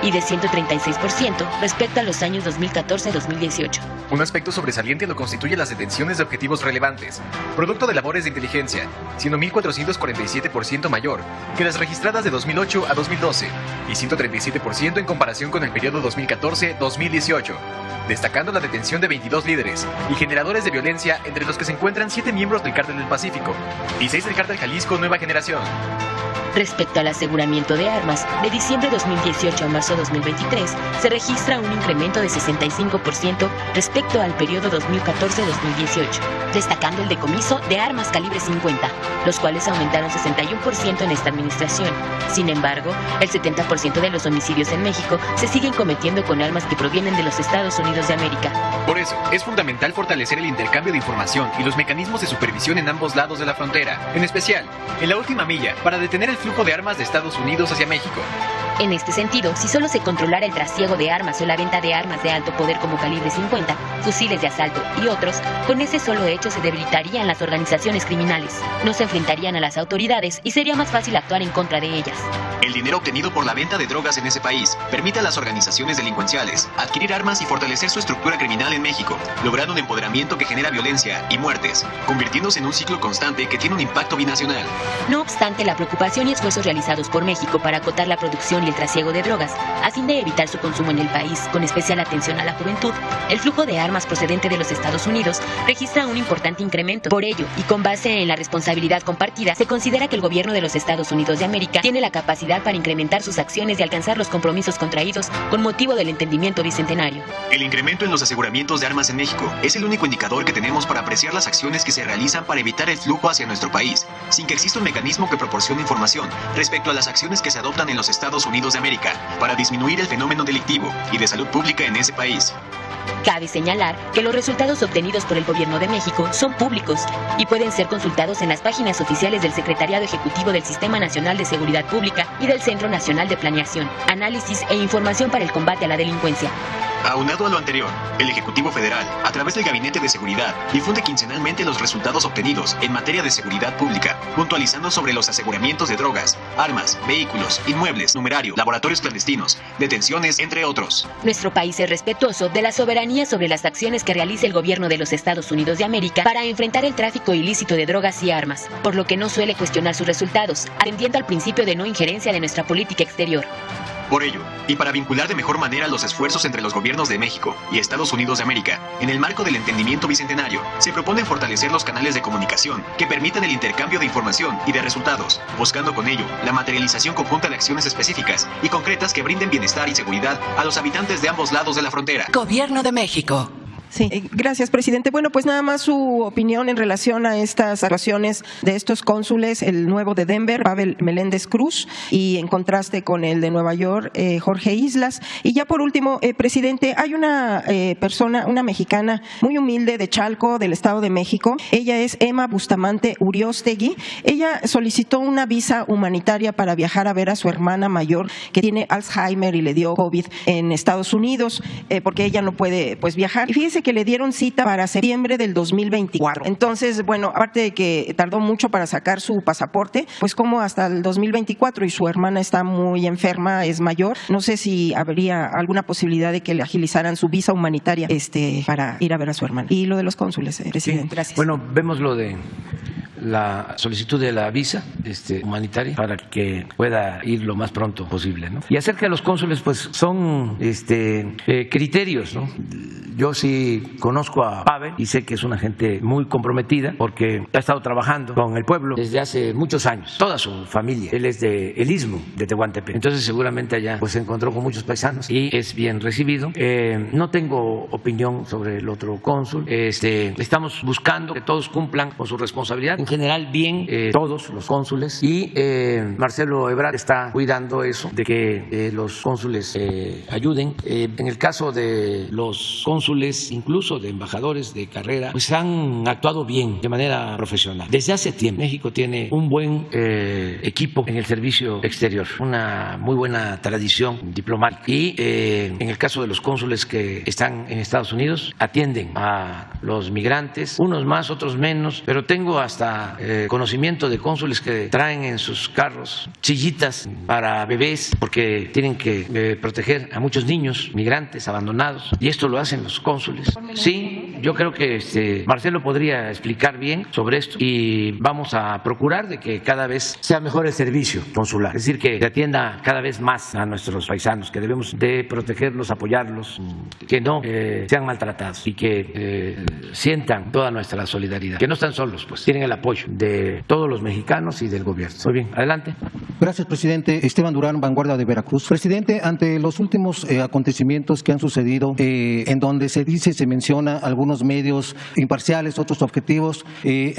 y de 136% respecto a los años 2014-2018. Un aspecto sobresaliente lo constituye las detenciones de objetivos relevantes, producto de labores de inteligencia, siendo 1.447% mayor que las registradas de 2008 a 2012 y 137% en comparación con el periodo 2014-2018, destacando la detención de 22 líderes y generadores de violencia, entre los que se encuentran 7 miembros del Cártel del Pacífico y 6 del Cártel Jalisco Nueva Generación. Respecto al aseguramiento de armas, de diciembre 2018 a marzo 2023, se registra un incremento de 65% respecto al periodo 2014-2018, destacando el decomiso de armas calibre 50, los cuales aumentaron 61% en esta administración. Sin embargo, el 70% de los homicidios en México se siguen cometiendo con armas que provienen de los Estados Unidos de América. Por eso, es fundamental fortalecer el intercambio de información y los mecanismos de supervisión en ambos lados de la frontera, en especial en la última milla, para detener el flujo de armas de Estados Unidos hacia México. En este sentido, si solo se controlara el trasiego de armas o la venta de armas de alto poder como calibre 50, fusiles de asalto y otros, con ese solo hecho se debilitarían las organizaciones criminales, no se enfrentarían a las autoridades y sería más fácil actuar en contra de ellas. El dinero obtenido por la venta de drogas en ese país permite a las organizaciones delincuenciales adquirir armas y fortalecer su estructura criminal en México, logrando un empoderamiento que genera violencia y muertes, convirtiéndose en un ciclo constante que tiene un impacto binacional. No obstante, la preocupación y esfuerzos realizados por México para acotar la producción y el trasiego de drogas, a fin de evitar su consumo en el país, con especial atención a la juventud, el flujo de armas procedente de los Estados Unidos registra un importante incremento. Por ello, y con base en la responsabilidad compartida, se considera que el gobierno de los Estados Unidos de América tiene la capacidad seguridad para incrementar sus acciones y alcanzar los compromisos contraídos con motivo del entendimiento bicentenario. El incremento en los aseguramientos de armas en México es el único indicador que tenemos para apreciar las acciones que se realizan para evitar el flujo hacia nuestro país, sin que exista un mecanismo que proporcione información respecto a las acciones que se adoptan en los Estados Unidos de América para disminuir el fenómeno delictivo y de salud pública en ese país. Cabe señalar que los resultados obtenidos por el Gobierno de México son públicos y pueden ser consultados en las páginas oficiales del Secretariado Ejecutivo del Sistema Nacional de Seguridad Pública y del Centro Nacional de Planeación, Análisis e Información para el Combate a la Delincuencia. Aunado a lo anterior, el Ejecutivo Federal, a través del Gabinete de Seguridad, difunde quincenalmente los resultados obtenidos en materia de seguridad pública, puntualizando sobre los aseguramientos de drogas, armas, vehículos, inmuebles, numerario, laboratorios clandestinos, detenciones, entre otros. Nuestro país es respetuoso de la soberanía sobre las acciones que realiza el gobierno de los Estados Unidos de América para enfrentar el tráfico ilícito de drogas y armas, por lo que no suele cuestionar sus resultados, atendiendo al principio de no injerencia de nuestra política exterior. Por ello, y para vincular de mejor manera los esfuerzos entre los gobiernos de México y Estados Unidos de América, en el marco del entendimiento bicentenario, se propone fortalecer los canales de comunicación que permitan el intercambio de información y de resultados, buscando con ello la materialización conjunta de acciones específicas y concretas que brinden bienestar y seguridad a los habitantes de ambos lados de la frontera. Gobierno de México. Sí, gracias, presidente. Bueno, pues nada más su opinión en relación a estas actuaciones de estos cónsules, el nuevo de Denver, Pavel Meléndez Cruz, y en contraste con el de Nueva York, Jorge Islas. Y ya por último, presidente, hay una persona, una mexicana muy humilde de Chalco, del Estado de México. Ella es Emma Bustamante Uriostegui. Ella solicitó una visa humanitaria para viajar a ver a su hermana mayor que tiene Alzheimer y le dio COVID en Estados Unidos, porque ella no puede pues viajar. Y fíjese que le dieron cita para septiembre del 2024. Entonces, bueno, aparte de que tardó mucho para sacar su pasaporte, pues como hasta el 2024 y su hermana está muy enferma, es mayor, no sé si habría alguna posibilidad de que le agilizaran su visa humanitaria para ir a ver a su hermana. Y lo de los cónsules, presidente. Sí. Gracias. Bueno, vemos lo de la solicitud de la visa humanitaria para que pueda ir lo más pronto posible, ¿no? Y acerca de los cónsules, pues son criterios, ¿no? Yo sí conozco a Pavel y sé que es una gente muy comprometida porque ha estado trabajando con el pueblo desde hace muchos años, toda su familia. Él es del Istmo de Tehuantepec, entonces seguramente allá pues se encontró con muchos paisanos y es bien recibido. No tengo opinión sobre el otro cónsul. Estamos buscando que todos cumplan con su responsabilidad. En general, bien, todos los cónsules, y Marcelo Ebrard está cuidando eso, de que los cónsules ayuden. En el caso de los cónsules, incluso de embajadores de carrera, pues han actuado bien, de manera profesional. Desde hace tiempo, México tiene un buen equipo en el servicio exterior, una muy buena tradición diplomática. Y en el caso de los cónsules que están en Estados Unidos, atienden a los migrantes, unos más, otros menos, pero tengo hasta conocimiento de cónsules que traen en sus carros sillitas para bebés porque tienen que proteger a muchos niños migrantes abandonados, y esto lo hacen los cónsules. Sí, yo creo que Marcelo podría explicar bien sobre esto y vamos a procurar de que cada vez sea mejor el servicio consular, es decir, que se atienda cada vez más a nuestros paisanos, que debemos de protegerlos, apoyarlos, que no sean maltratados y que sientan toda nuestra solidaridad, que no están solos, pues tienen el apoyo de todos los mexicanos y del gobierno. Muy bien, adelante. Gracias, presidente. Esteban Durán, Vanguardia de Veracruz. Presidente, ante los últimos acontecimientos que han sucedido, en donde se menciona algunos medios imparciales, otros objetivos, y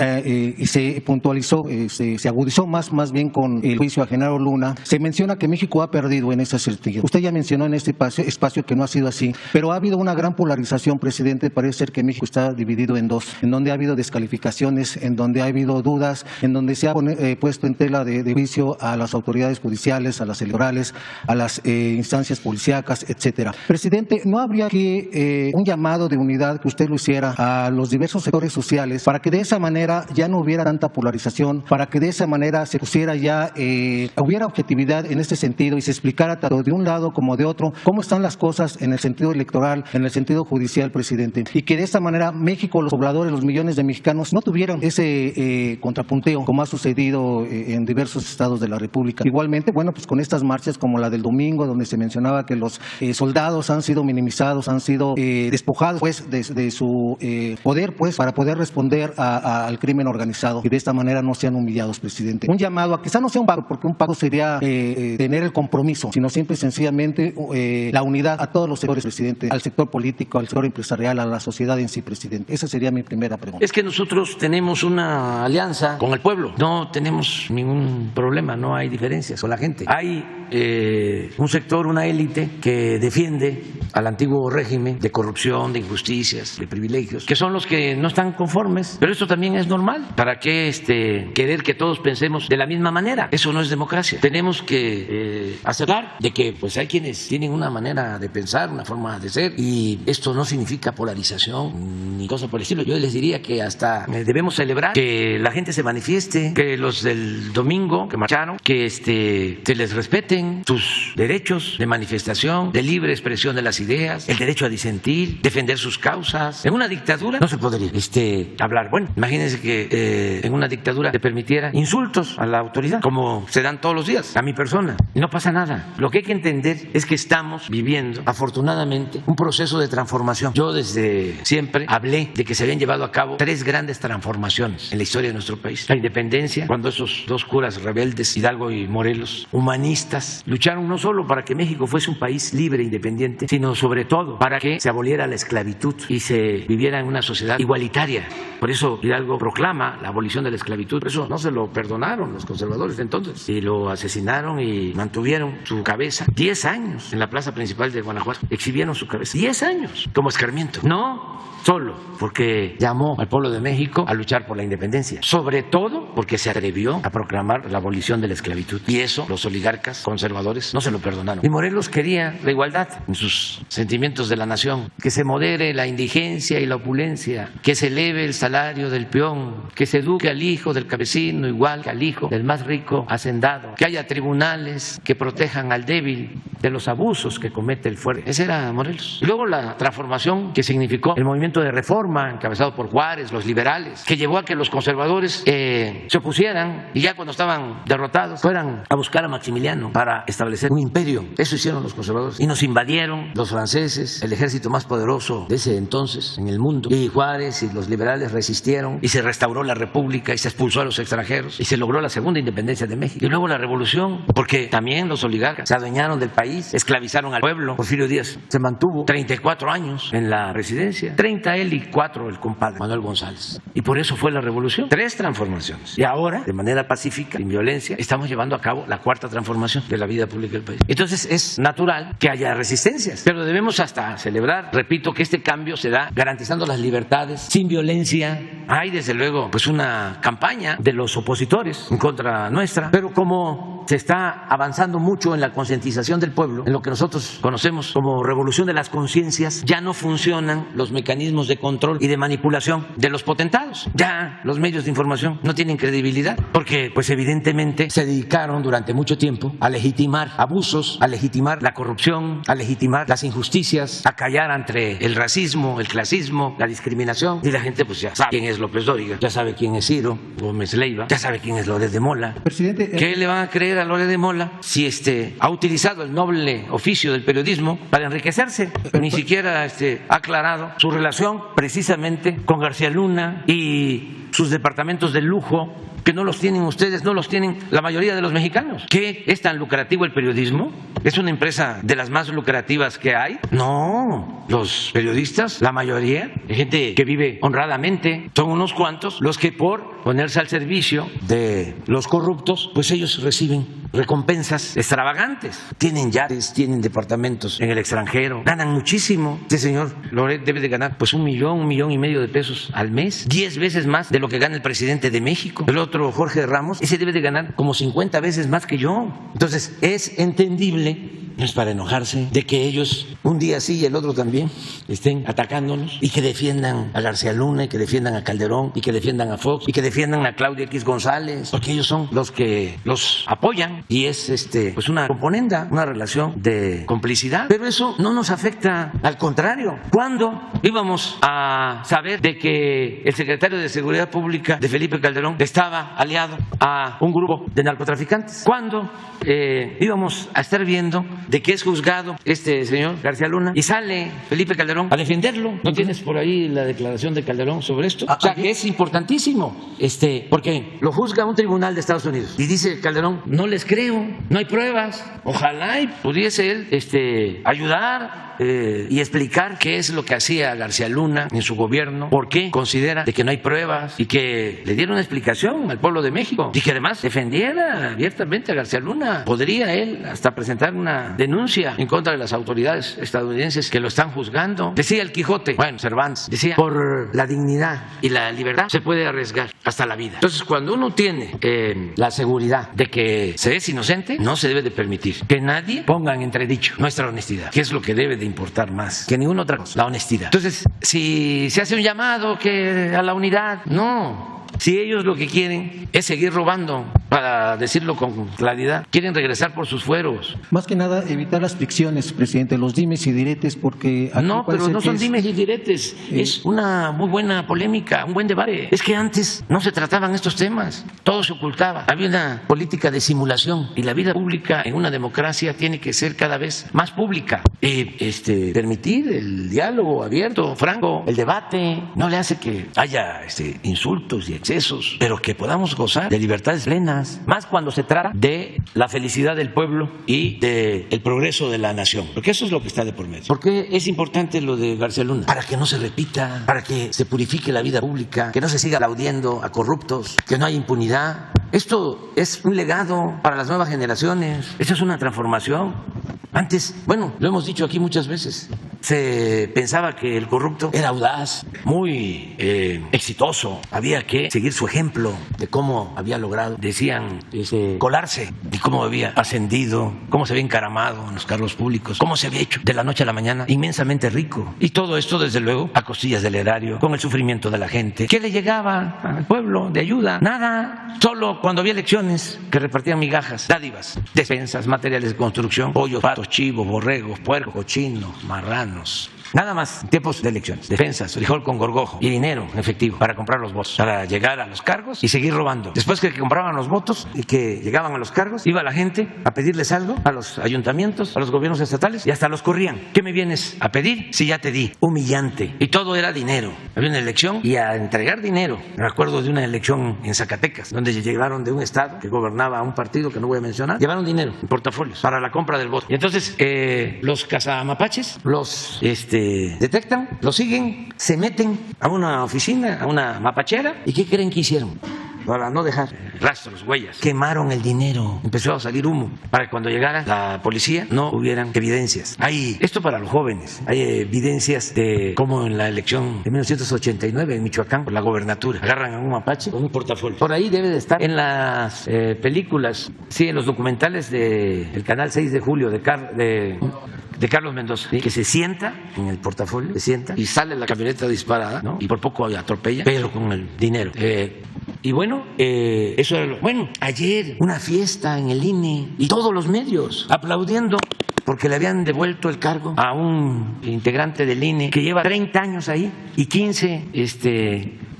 se puntualizó, se agudizó más bien con el juicio a Genaro Luna, se menciona que México ha perdido en ese sentido. Usted ya mencionó en este espacio que no ha sido así, pero ha habido una gran polarización, presidente. Parece ser que México está dividido en dos, en donde ha habido descalificaciones, en donde ha habido dudas, en donde se ha puesto en tela de juicio a las autoridades judiciales, a las electorales, a las instancias policíacas, etcétera. Presidente, ¿no habría que un llamado de unidad que usted lo hiciera a los diversos sectores sociales para que de esa manera ya no hubiera tanta polarización, para que de esa manera se pusiera ya, hubiera objetividad en este sentido y se explicara tanto de un lado como de otro cómo están las cosas en el sentido electoral, en el sentido judicial, presidente? Y que de esta manera México, los pobladores, los millones de mexicanos no tuvieran ese contrapunteo como ha sucedido en diversos estados de la República. República. Igualmente, bueno, pues con estas marchas como la del domingo, donde se mencionaba que los soldados han sido minimizados, han sido despojados pues de su poder pues para poder responder al crimen organizado y de esta manera no sean humillados, presidente. Un llamado a que quizá no sea un pacto, porque un pacto sería tener el compromiso, sino simple y sencillamente la unidad a todos los sectores, presidente, al sector político, al sector empresarial, a la sociedad en sí, presidente. Esa sería mi primera pregunta. Es que nosotros tenemos una alianza con el pueblo, no tenemos ningún problema, no hay diferencias con la gente. Hay un sector, una élite que defiende al antiguo régimen de corrupción, de injusticias, de privilegios, que son los que no están conformes, pero esto también es normal. ¿Para qué querer que todos pensemos de la misma manera? Eso no es democracia. Tenemos que aceptar de que pues hay quienes tienen una manera de pensar, una forma de ser, y esto no significa polarización ni cosa por el estilo. Yo les diría que hasta debemos celebrar que la gente se manifieste, que los del domingo que marcharon, que se les respeten sus derechos de manifestación, de libre expresión de las ideas, el derecho a disentir, defender sus causas. En una dictadura no se podría hablar. Bueno, imagínense que en una dictadura se permitiera insultos a la autoridad, como se dan todos los días a mi persona. No pasa nada. Lo que hay que entender es que estamos viviendo, afortunadamente, un proceso de transformación. Yo desde siempre hablé de que se habían llevado a cabo 3 grandes transformaciones en la historia de nuestro país. La independencia, cuando esos 2 curas rebeldes, Hidalgo y Morelos, humanistas, lucharon no solo para que México fuese un país libre e independiente, sino sobre todo para que se aboliera la esclavitud y se viviera en una sociedad igualitaria. Por eso Hidalgo proclama la abolición de la esclavitud. Por eso no se lo perdonaron los conservadores de entonces y lo asesinaron y mantuvieron su cabeza 10 años en la plaza principal de Guanajuato. Exhibieron su cabeza 10 años como escarmiento. No solo porque llamó al pueblo de México a luchar por la independencia, sobre todo porque se atrevió a proclamar la abolición de la esclavitud. Y eso los oligarcas conservadores no se lo perdonaron. Y Morelos quería la igualdad en sus sentimientos de la nación, que se modere la indigencia y la opulencia, que se eleve el salario del peón, que se eduque al hijo del campesino igual que al hijo del más rico hacendado, que haya tribunales que protejan al débil de los abusos que comete el fuerte. Ese era Morelos. Y luego la transformación que significó el movimiento de reforma encabezado por Juárez, los liberales, que llevó a que los conservadores se opusieran y ya cuando estaban derrotados fueran a buscar a Maximiliano para establecer un imperio. Eso hicieron los conservadores y nos invadieron los franceses, el ejército más poderoso de ese entonces en el mundo, y Juárez y los liberales resistieron y se restauró la república y se expulsó a los extranjeros y se logró la segunda independencia de México. Y luego la revolución, porque también los oligarcas se adueñaron del país, esclavizaron al pueblo. Porfirio Díaz se mantuvo 34 años en la presidencia, 30 él y 4 el compadre Manuel González. Y por eso fue la revolución. 3 transformaciones. Y ahora, de manera pacífica, sin violencia, estamos llevando a cabo la 4ª transformación de la vida pública del país. Entonces es natural que haya resistencias, pero debemos hasta celebrar, repito, que este cambio se da garantizando las libertades, sin violencia. Hay desde luego pues una campaña de los opositores en contra nuestra, pero como se está avanzando mucho en la concientización del pueblo, en lo que nosotros conocemos como revolución de las conciencias, ya no funcionan los mecanismos de control y de manipulación de los potentados. Ya los medios de información no tienen credibilidad porque pues evidentemente se dedicaron durante mucho tiempo a legitimar abusos, a legitimar la corrupción, a legitimar las injusticias, a callar ante el racismo, el clasismo, la discriminación, y la gente pues ya sabe quién es López Dóriga, ya sabe quién es Ciro Gómez Leiva, ya sabe quién es Loret de Mola. Presidente, ¿qué le van a creer a Loret de Mola si ha utilizado el noble oficio del periodismo para enriquecerse? Ni siquiera ha aclarado su relación precisamente con García Luna y sus departamentos de lujo, que no los tienen ustedes, no los tienen la mayoría de los mexicanos. ¿Qué es tan lucrativo el periodismo? ¿Es una empresa de las más lucrativas que hay? No, los periodistas, la mayoría, hay gente que vive honradamente, son unos cuantos los que por ponerse al servicio de los corruptos, pues ellos reciben recompensas extravagantes. Tienen yates, tienen departamentos en el extranjero, ganan muchísimo. Este señor Loret debe de ganar pues 1 millón, 1,5 millones de pesos al mes, 10 veces más de lo que gana el presidente de México. El otro, Jorge Ramos, ese debe de ganar como 50 veces más que yo. Entonces es entendible no es para enojarse, de que ellos un día sí y el otro también estén atacándonos y que defiendan a García Luna y que defiendan a Calderón y que defiendan a Fox y que defiendan a Claudia X González, porque ellos son los que los apoyan y es pues una componenda, una relación de complicidad. Pero eso no nos afecta, al contrario. ¿Cuándo íbamos a saber de que el secretario de Seguridad Pública de Felipe Calderón estaba aliado a un grupo de narcotraficantes? ¿Cuándo íbamos a estar viendo de que es juzgado este señor García Luna y sale Felipe Calderón a defenderlo? ¿No tienes por ahí la declaración de Calderón sobre esto? O sea, que es importantísimo, porque lo juzga un tribunal de Estados Unidos y dice Calderón, no les creo, no hay pruebas. Ojalá y pudiese él ayudar y explicar qué es lo que hacía García Luna en su gobierno, por qué considera de que no hay pruebas y que le diera una explicación al pueblo de México y que además defendiera abiertamente a García Luna. Podría él hasta presentar una denuncia en contra de las autoridades estadounidenses que lo están juzgando. Decía el Quijote, bueno, Cervantes, decía, por la dignidad y la libertad se puede arriesgar hasta la vida. Entonces, cuando uno tiene la seguridad de que se es inocente, no se debe de permitir que nadie ponga en entredicho nuestra honestidad, que es lo que debe de importar más que ninguna otra cosa, la honestidad. Entonces, si se hace un llamado que a la unidad, no. Si ellos lo que quieren es seguir robando, para decirlo con claridad, quieren regresar por sus fueros. Más que nada, evitar las fricciones, presidente, los dimes y diretes, porque... No, pero no son dimes y diretes, es una muy buena polémica, un buen debate. Es que antes no se trataban estos temas, todo se ocultaba. Había una política de simulación y la vida pública en una democracia tiene que ser cada vez más pública. Permitir el diálogo abierto, franco, el debate, no le hace que haya insultos y excesos, pero que podamos gozar de libertades plenas, más cuando se trata de la felicidad del pueblo y del progreso de la nación, porque eso es lo que está de por medio. ¿Por qué es importante lo de García Luna? Para que no se repita, para que se purifique la vida pública, que no se siga aplaudiendo a corruptos, que no haya impunidad. Esto es un legado para las nuevas generaciones, esto es una transformación. Antes, bueno, lo hemos dicho aquí muchas veces, se pensaba que el corrupto era audaz, muy exitoso, había que seguir su ejemplo de cómo había logrado, decían, colarse y cómo había ascendido, cómo se había encaramado en los cargos públicos, cómo se había hecho de la noche a la mañana inmensamente rico. Y todo esto, desde luego, a costillas del erario, con el sufrimiento de la gente. ¿Qué le llegaba al pueblo de ayuda? Nada. Solo cuando había elecciones que repartían migajas, dádivas, despensas, materiales de construcción, pollos, patos, chivos, borregos, puercos, cochinos, marranos. Nada más, tiempos de elecciones, defensas, frijol con gorgojo y dinero en efectivo para comprar los votos, para llegar a los cargos y seguir robando. Después que compraban los votos y que llegaban a los cargos, iba la gente a pedirles algo a los ayuntamientos, a los gobiernos estatales y hasta los corrían. ¿Qué me vienes a pedir si ya te di? Humillante. Y todo era dinero. Había una elección y a entregar dinero. Me acuerdo de una elección en Zacatecas, donde llegaron de un estado que gobernaba un partido que no voy a mencionar, llevaron dinero en portafolios para la compra del voto. Y entonces los cazamapaches los detectan, lo siguen, se meten a una oficina, a una mapachera, ¿y qué creen que hicieron? Para no dejar rastros, huellas, quemaron el dinero, empezó a salir humo, para que cuando llegara la policía no hubieran evidencias. Esto para los jóvenes, hay evidencias de cómo en la elección de 1989 en Michoacán, por la gobernatura, agarran a un mapache con un portafolio. Por ahí debe de estar en las películas, sí, en los documentales del canal 6 de julio de Carlos Mendoza, ¿sí? Que se sienta en el portafolio, se sienta y sale la camioneta disparada, ¿no? Y por poco atropella, pero con el dinero. Y bueno, eso era bueno, ayer una fiesta en el INE y todos los medios aplaudiendo porque le habían devuelto el cargo a un integrante del INE que lleva 30 años ahí y 15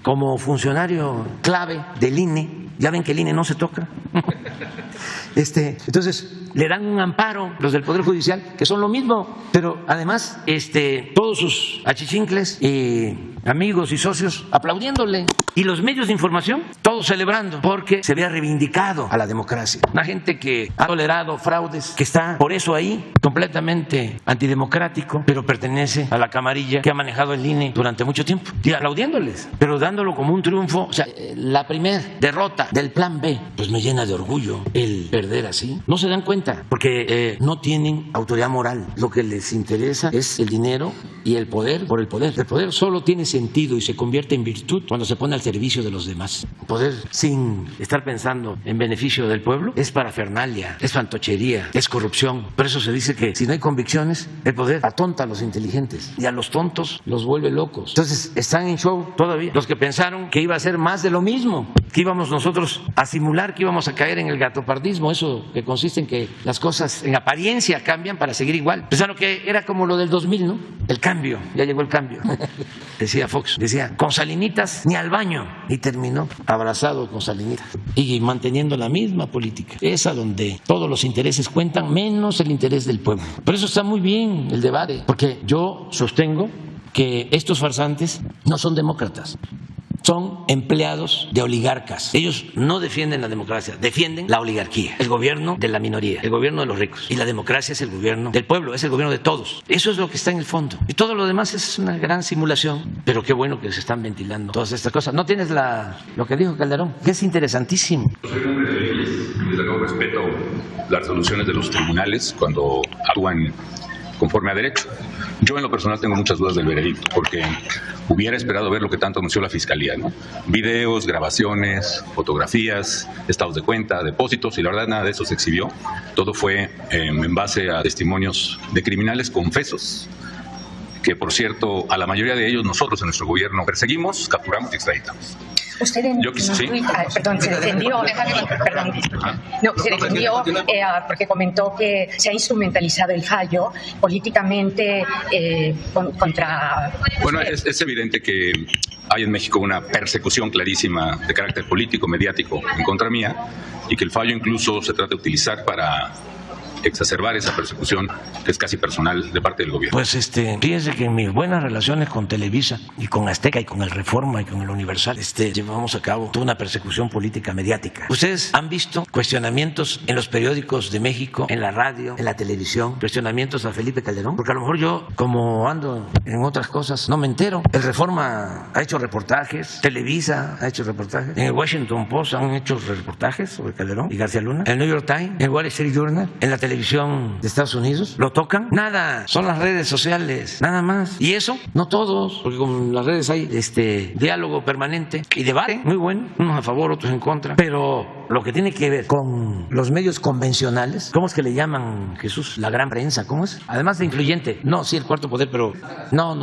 como funcionario clave del INE. Ya ven que el INE no se toca. Entonces le dan un amparo los del Poder Judicial, que son lo mismo, pero además todos sus achichincles y amigos y socios aplaudiéndole, y los medios de información todos celebrando porque se había reivindicado a la democracia. Una gente que ha tolerado fraudes, que está por eso ahí completamente antidemocrático, pero pertenece a la camarilla que ha manejado el INE durante mucho tiempo, y aplaudiéndoles, pero dándolo como un triunfo. O sea, la primera derrota del plan B, pues me llena de orgullo el perder así. No se dan cuenta porque no tienen autoridad moral. Lo que les interesa es el dinero y el poder por el poder. El poder solo tiene sentido y se convierte en virtud cuando se pone al servicio de los demás. Poder sin estar pensando en beneficio del pueblo es parafernalia, es fantochería, es corrupción. Por eso se dice que si no hay convicciones, el poder atonta a los inteligentes y a los tontos los vuelve locos. Entonces están en show todavía los que pensaron que iba a ser más de lo mismo, que íbamos nosotros a simular que íbamos a caer en el gatopardismo, eso que consiste en que las cosas en apariencia cambian para seguir igual. Pensaron que era como lo del 2000, ¿no? El cambio, ya llegó el cambio. Decía Fox, decía, con Salinitas ni al baño. Y terminó abrazado con Salinitas y manteniendo la misma política. Esa donde todos los intereses cuentan menos el interés del pueblo. Por eso está muy bien el debate, porque yo sostengo que estos farsantes no son demócratas. Son empleados de oligarcas. Ellos no defienden la democracia, defienden la oligarquía, el gobierno de la minoría, el gobierno de los ricos. Y la democracia es el gobierno del pueblo, es el gobierno de todos. Eso es lo que está en el fondo. Y todo lo demás es una gran simulación. Pero qué bueno que se están ventilando todas estas cosas. ¿No tienes lo que dijo Calderón? Que es interesantísimo. Soy un hombre de leyes y desde luego respeto las resoluciones de los tribunales cuando actúan conforme a derecho. Yo en lo personal tengo muchas dudas del veredicto, porque hubiera esperado ver lo que tanto anunció la Fiscalía, ¿no? Videos, grabaciones, fotografías, estados de cuenta, depósitos, y la verdad nada de eso se exhibió. Todo fue en base a testimonios de criminales confesos, que por cierto, a la mayoría de ellos nosotros en nuestro gobierno perseguimos, capturamos y extraditamos. Usted en ¿Sí? se defendió, se defendió porque comentó que se ha instrumentalizado el fallo políticamente contra... Bueno, es evidente que hay en México una persecución clarísima de carácter político, mediático en contra mía, y que el fallo incluso se trata de utilizar para exacerbar esa persecución que es casi personal de parte del gobierno. Pues fíjense que en mis buenas relaciones con Televisa y con Azteca y con el Reforma y con el Universal llevamos a cabo toda una persecución política mediática. Ustedes han visto cuestionamientos en los periódicos de México, en la radio, en la televisión, cuestionamientos a Felipe Calderón, porque a lo mejor yo, como ando en otras cosas, no me entero. El Reforma ha hecho reportajes, Televisa ha hecho reportajes, en el Washington Post han hecho reportajes sobre Calderón y García Luna, en el New York Times, en el Wall Street Journal, en la televisión de Estados Unidos, ¿lo tocan? Nada, son las redes sociales, nada más. Y eso, no todos, porque con las redes hay diálogo permanente y debate muy bueno, unos a favor, otros en contra, pero lo que tiene que ver con los medios convencionales, ¿cómo es que le llaman, Jesús? La gran prensa, ¿cómo es? Además de influyente, no, sí, el cuarto poder, pero no,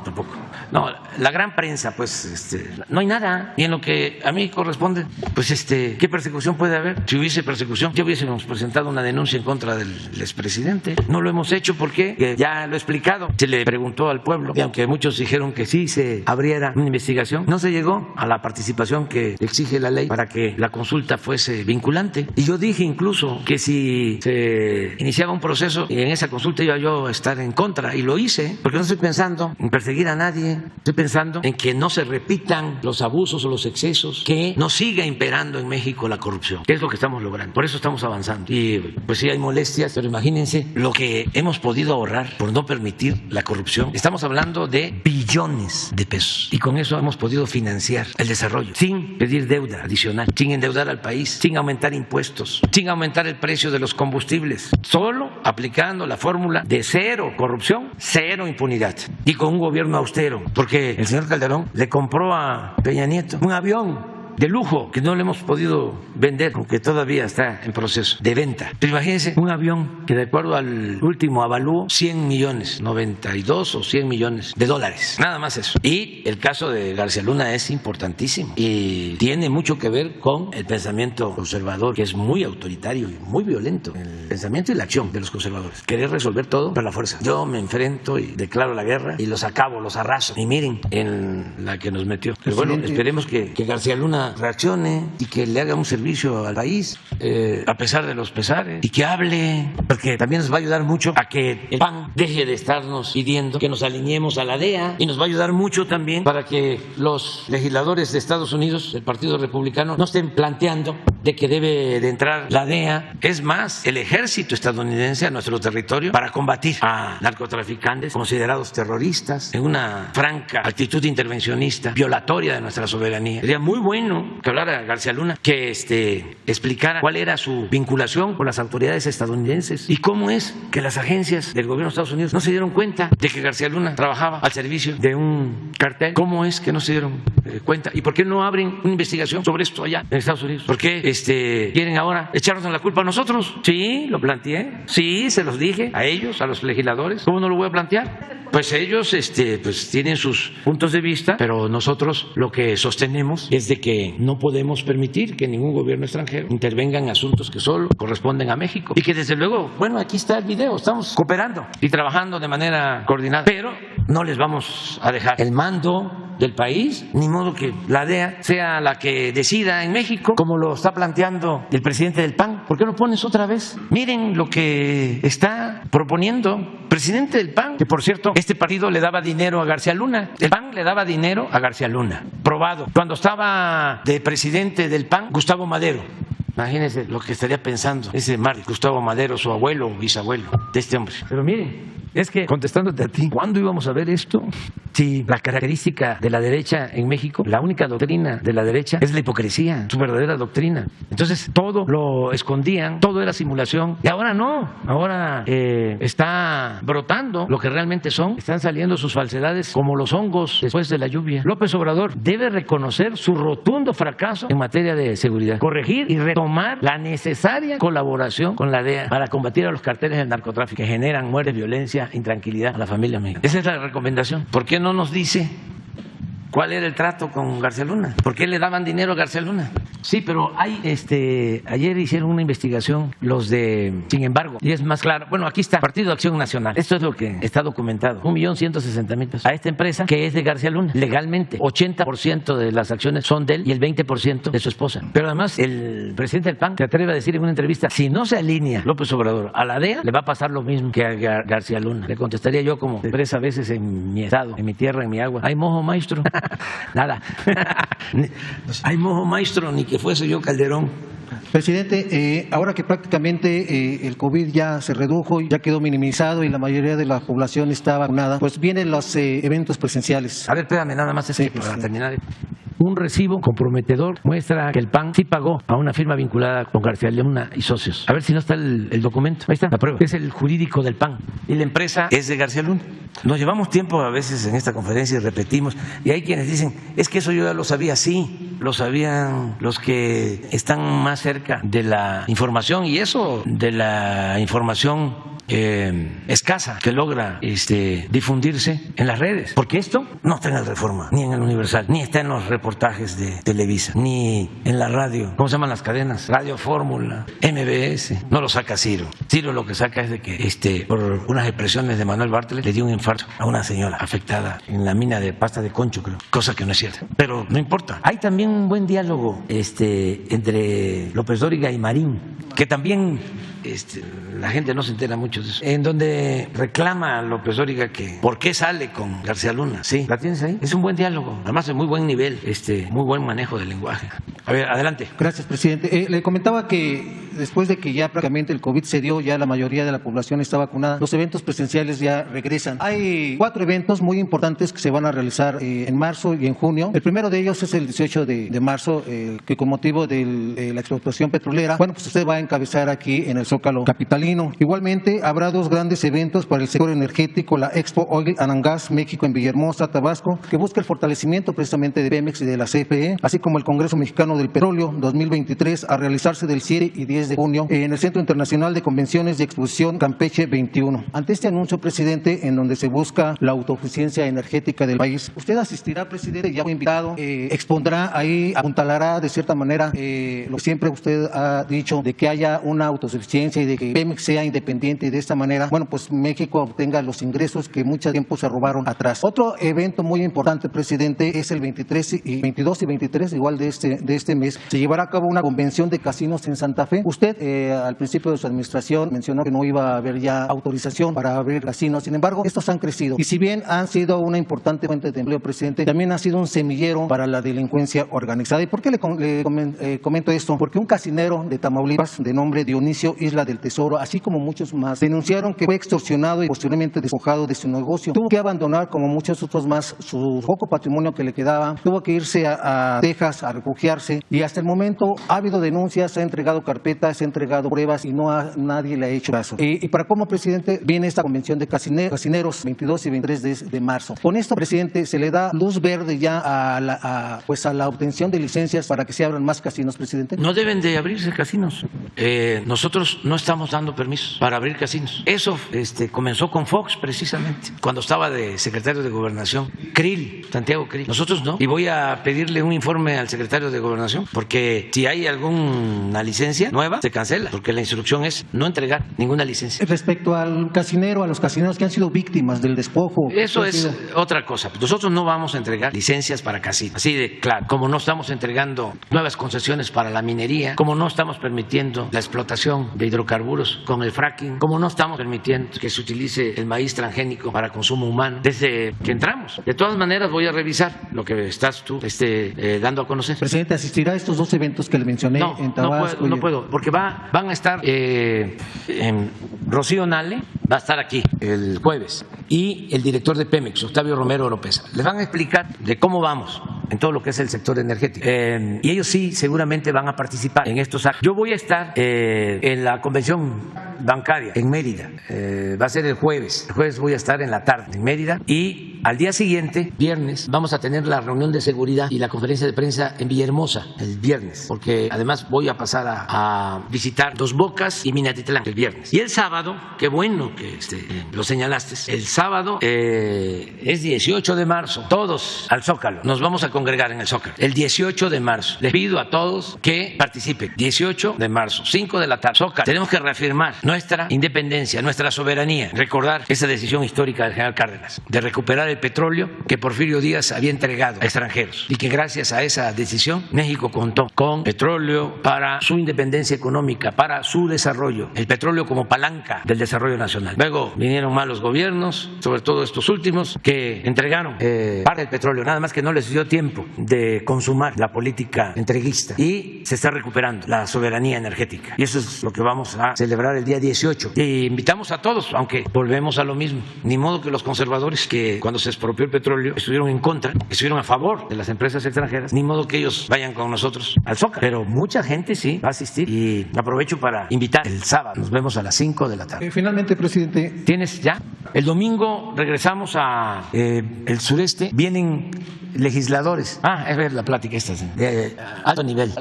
tampoco. No, la gran prensa, pues, no hay nada. Y en lo que a mí corresponde, pues, ¿qué persecución puede haber? Si hubiese persecución, ya hubiésemos presentado una denuncia en contra del expresidente. No lo hemos hecho porque ya lo he explicado. Se le preguntó al pueblo, y aunque muchos dijeron que sí se abriera una investigación, no se llegó a la participación que exige la ley para que la consulta fuese vinculante. Y yo dije incluso que si se iniciaba un proceso y en esa consulta iba yo a estar en contra, y lo hice, porque no estoy pensando en perseguir a nadie, estoy pensando en que no se repitan los abusos o los excesos, que no siga imperando en México la corrupción, que es lo que estamos logrando. Por eso estamos avanzando. Y pues sí hay molestias, pero imagínense lo que hemos podido ahorrar por no permitir la corrupción. Estamos hablando de billones de pesos, y con eso hemos podido financiar el desarrollo sin pedir deuda adicional, sin endeudar al país, sin aumentar impuestos, sin aumentar el precio de los combustibles, solo aplicando la fórmula de cero corrupción, cero impunidad, y con un gobierno austero, porque el señor Calderón le compró a Peña Nieto un avión de lujo que no le hemos podido vender, aunque todavía está en proceso de venta. Pero imagínense un avión que, de acuerdo al último avalúo, 100 millones, 92 o 100 millones de dólares, nada más eso. Y el caso de García Luna es importantísimo y tiene mucho que ver con el pensamiento conservador, que es muy autoritario y muy violento, el pensamiento y la acción de los conservadores. Querer resolver todo por la fuerza. Yo me enfrento y declaro la guerra y los acabo, los arraso. Y miren en la que nos metió. Pero bueno, esperemos que García Luna reaccione y que le haga un servicio al país, a pesar de los pesares, y que hable, porque también nos va a ayudar mucho a que el PAN deje de estarnos pidiendo que nos alineemos a la DEA, y nos va a ayudar mucho también para que los legisladores de Estados Unidos, del Partido Republicano, no estén planteando de que debe de entrar la DEA, es más, el ejército estadounidense a nuestro territorio para combatir a narcotraficantes considerados terroristas en una franca actitud intervencionista, violatoria de nuestra soberanía. Sería muy bueno que hablara García Luna, que explicara cuál era su vinculación con las autoridades estadounidenses y cómo es que las agencias del gobierno de Estados Unidos no se dieron cuenta de que García Luna trabajaba al servicio de un cartel. ¿Cómo es que no se dieron cuenta? ¿Y por qué no abren una investigación sobre esto allá en Estados Unidos? ¿Por qué quieren ahora echarnos la culpa a nosotros? Sí, lo planteé. Sí, se los dije a ellos, a los legisladores. ¿Cómo no lo voy a plantear? Pues ellos pues tienen sus puntos de vista, pero nosotros lo que sostenemos es de que no podemos permitir que ningún gobierno extranjero intervenga en asuntos que solo corresponden a México. Y que desde luego, bueno, aquí está el video, estamos cooperando y trabajando de manera coordinada, pero no les vamos a dejar el mando del país, ni modo que la DEA sea la que decida en México, como lo está planteando el presidente del PAN. ¿Por qué lo pones otra vez? Miren lo que está proponiendo el presidente del PAN, que por cierto, este partido le daba dinero a García Luna. El PAN le daba dinero a García Luna, probado. Cuando estaba de presidente del PAN, Gustavo Madero. Imagínense lo que estaría pensando ese Gustavo Madero, su abuelo o bisabuelo de este hombre. Pero miren, es que, contestándote a ti, ¿cuándo íbamos a ver esto? Si la característica de la derecha en México, la única doctrina de la derecha es la hipocresía, su verdadera doctrina. Entonces, todo lo escondían, todo era simulación. Y ahora no, ahora está brotando lo que realmente son. Están saliendo sus falsedades como los hongos después de la lluvia. López Obrador debe reconocer su rotundo fracaso en materia de seguridad, corregir y retomar la necesaria colaboración con la DEA para combatir a los carteles del narcotráfico que generan muerte, violencia, intranquilidad a la familia mexicana. Esa es la recomendación. ¿Por qué no nos dice cuál era el trato con García Luna? ¿Por qué le daban dinero a García Luna? Sí, pero hay, ayer hicieron una investigación los de, sin embargo, y es más claro. Bueno, aquí está, Partido de Acción Nacional. Esto es lo que está documentado. 1.160.000 pesos a esta empresa que es de García Luna. Legalmente, 80% de las acciones son de él y el 20% de su esposa. Pero además, el presidente del PAN se atreve a decir en una entrevista, si no se alinea López Obrador a la DEA, le va a pasar lo mismo que a García Luna. Le contestaría yo como expresa a veces en mi estado, en mi tierra, en mi agua. ¿Hay mojo, maestro? Nada. Hay mojo, maestro, ni que fuese yo Calderón. Presidente, ahora que prácticamente el COVID ya se redujo, ya quedó minimizado y la mayoría de la población está vacunada, pues vienen los eventos presenciales. A ver, espérame, nada más para terminar. Un recibo comprometedor muestra que el PAN sí pagó a una firma vinculada con García Luna y socios. A ver si no está el documento. Ahí está, la prueba. Es el jurídico del PAN. Y la empresa es de García Luna. Nos llevamos tiempo a veces en esta conferencia y repetimos. Y hay quienes dicen, es que eso yo ya lo sabía. Sí, lo sabían los que están más cerca de la información. Y eso de la información escasa que logra difundirse en las redes, porque esto no está en el Reforma, ni en el Universal, ni está en los reportajes de Televisa, ni en la radio. ¿Cómo se llaman las cadenas? Radio Fórmula, MBS. No lo saca Ciro. Ciro lo que saca es de que por unas expresiones de Manuel Bartlett le dio un infarto a una señora afectada en la mina de pasta de concho, creo, cosa que no es cierta, pero no importa. Hay también un buen diálogo entre López Dóriga y Marín, que también la gente no se entera mucho de eso, en donde reclama a López Dóriga que ¿por qué sale con García Luna? Sí, ¿la tienes ahí? Es un buen diálogo, además de muy buen nivel, muy buen manejo del lenguaje. A ver, adelante. Gracias, presidente. Le comentaba que después de que ya prácticamente el COVID se dio, ya la mayoría de la población está vacunada, los eventos presenciales ya regresan. Hay 4 eventos muy importantes que se van a realizar en marzo y en junio. El primero de ellos es el 18 de marzo, que con motivo de la explotación petrolera, bueno, pues usted va a encabezar aquí en el Zócalo capitalino. Igualmente, habrá 2 grandes eventos para el sector energético, la Expo Oil and Gas México en Villahermosa, Tabasco, que busca el fortalecimiento precisamente de Pemex y de la CFE, así como el Congreso Mexicano del Petróleo 2023, a realizarse del 7 y 10 de junio en el Centro Internacional de Convenciones y Exposición Campeche 21. Ante este anuncio, presidente, en donde se busca la autosuficiencia energética del país, ¿usted asistirá, presidente? Ya fue invitado, expondrá ahí, apuntalará de cierta manera lo que siempre usted ha dicho de que hay haya una autosuficiencia y de que Pemex sea independiente y de esta manera, bueno, pues México obtenga los ingresos que mucho tiempo se robaron atrás. Otro evento muy importante, presidente, es el 22 y 23, igual de este mes, se llevará a cabo una convención de casinos en Santa Fe. Usted, al principio de su administración, mencionó que no iba a haber ya autorización para abrir casinos. Sin embargo, estos han crecido. Y si bien han sido una importante fuente de empleo, presidente, también ha sido un semillero para la delincuencia organizada. ¿Y por qué le comento esto? Porque un casinero de Tamaulipas, de nombre Dionisio Isla del Tesoro, así como muchos más, denunciaron que fue extorsionado y posteriormente despojado de su negocio. Tuvo que abandonar, como muchos otros más, su poco patrimonio que le quedaba. Tuvo que irse a Texas a refugiarse. Y hasta el momento ha habido denuncias, se ha entregado carpetas, se ha entregado pruebas y nadie le ha hecho caso. Y para cómo, presidente, viene esta convención de casineros 22 y 23 de marzo. Con esto, presidente, se le da luz verde ya a la obtención de licencias para que se abran más casinos, presidente. No deben de abrirse casinos. Nosotros no estamos dando permisos para abrir casinos. Eso comenzó con Fox, precisamente, cuando estaba de secretario de Gobernación, Santiago Krill. Nosotros no. Y voy a pedirle un informe al secretario de Gobernación, porque si hay alguna licencia nueva, se cancela, porque la instrucción es no entregar ninguna licencia. Respecto al casinero, a los casineros que han sido víctimas del despojo. Eso es otra cosa. Nosotros no vamos a entregar licencias para casinos. Así de claro. Como no estamos entregando nuevas concesiones para la minería, como no estamos permitiendo la explotación de hidrocarburos con el fracking, como no estamos permitiendo que se utilice el maíz transgénico para consumo humano desde que entramos. De todas maneras, voy a revisar lo que estás tú dando a conocer. Presidente, ¿asistirá a estos dos eventos que le mencioné en Tabasco? No puedo, porque van a estar Rocío Nale, va a estar aquí el jueves, y el director de Pemex, Octavio Romero Oropesa. Les van a explicar de cómo vamos en todo lo que es el sector energético. Y ellos sí seguramente van a participar en estos actos. Yo voy a estar en la convención bancaria en Mérida. Va a ser el jueves. El jueves voy a estar en la tarde en Mérida, y al día siguiente, viernes, vamos a tener la reunión de seguridad y la conferencia de prensa en Villahermosa el viernes, porque además voy a pasar a visitar Dos Bocas y Minatitlán el viernes. Y el sábado, qué bueno que lo señalaste, el sábado es 18 de marzo, todos al Zócalo, nos vamos a congregar en el Zócalo el 18 de marzo. Les pido a todos que participen. 18 de marzo, 5 de la tarde, Zócalo. Tenemos que reafirmar nuestra independencia, nuestra soberanía, recordar esa decisión histórica del general Cárdenas de recuperar el petróleo que Porfirio Díaz había entregado a extranjeros, y que gracias a esa decisión México contó con petróleo para su independencia económica, para su desarrollo, el petróleo como palanca del desarrollo nacional. Luego vinieron malos gobiernos, sobre todo estos últimos, que entregaron parte del petróleo, nada más que no les dio tiempo de consumar la política entreguista, y se está recuperando la soberanía energética, y eso es lo que vamos a celebrar el día 18. Y invitamos a todos, aunque volvemos a lo mismo, ni modo que los conservadores, que cuando se expropió el petróleo estuvieron en contra, estuvieron a favor de las empresas extranjeras, ni modo que ellos vayan con nosotros al Zócalo. Pero mucha gente sí va a asistir, y aprovecho para invitar el sábado. Nos vemos a las 5 de la tarde. Finalmente, presidente. ¿Tienes ya? El domingo regresamos a el sureste. Vienen legisladores. Es ver la plática esta de alto nivel.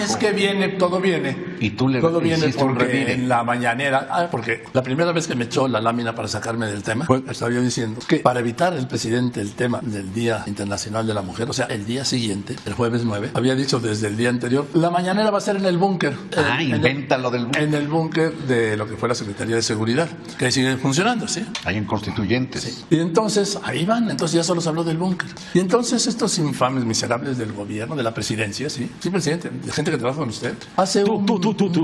Es que todo viene. Y tú le todo viene porque un en la mañanera, porque la primera vez que me echó la lámina para sacarme del tema, estaba yo diciendo que para evitar el presidente el tema del Día Internacional de la Mujer, o sea, el día siguiente, el jueves 9, había dicho desde el día anterior, la mañanera va a ser en el búnker. Invéntalo del búnker. En el búnker de lo que fue la Secretaría de Seguridad, que ahí sigue funcionando, ¿sí? Ahí en Constituyentes. Sí. Y entonces, ahí van, entonces ya solo se habló del búnker. Y entonces estos infames miserables del gobierno, de la presidencia, sí, presidente, de gente que trabaja con usted, hace un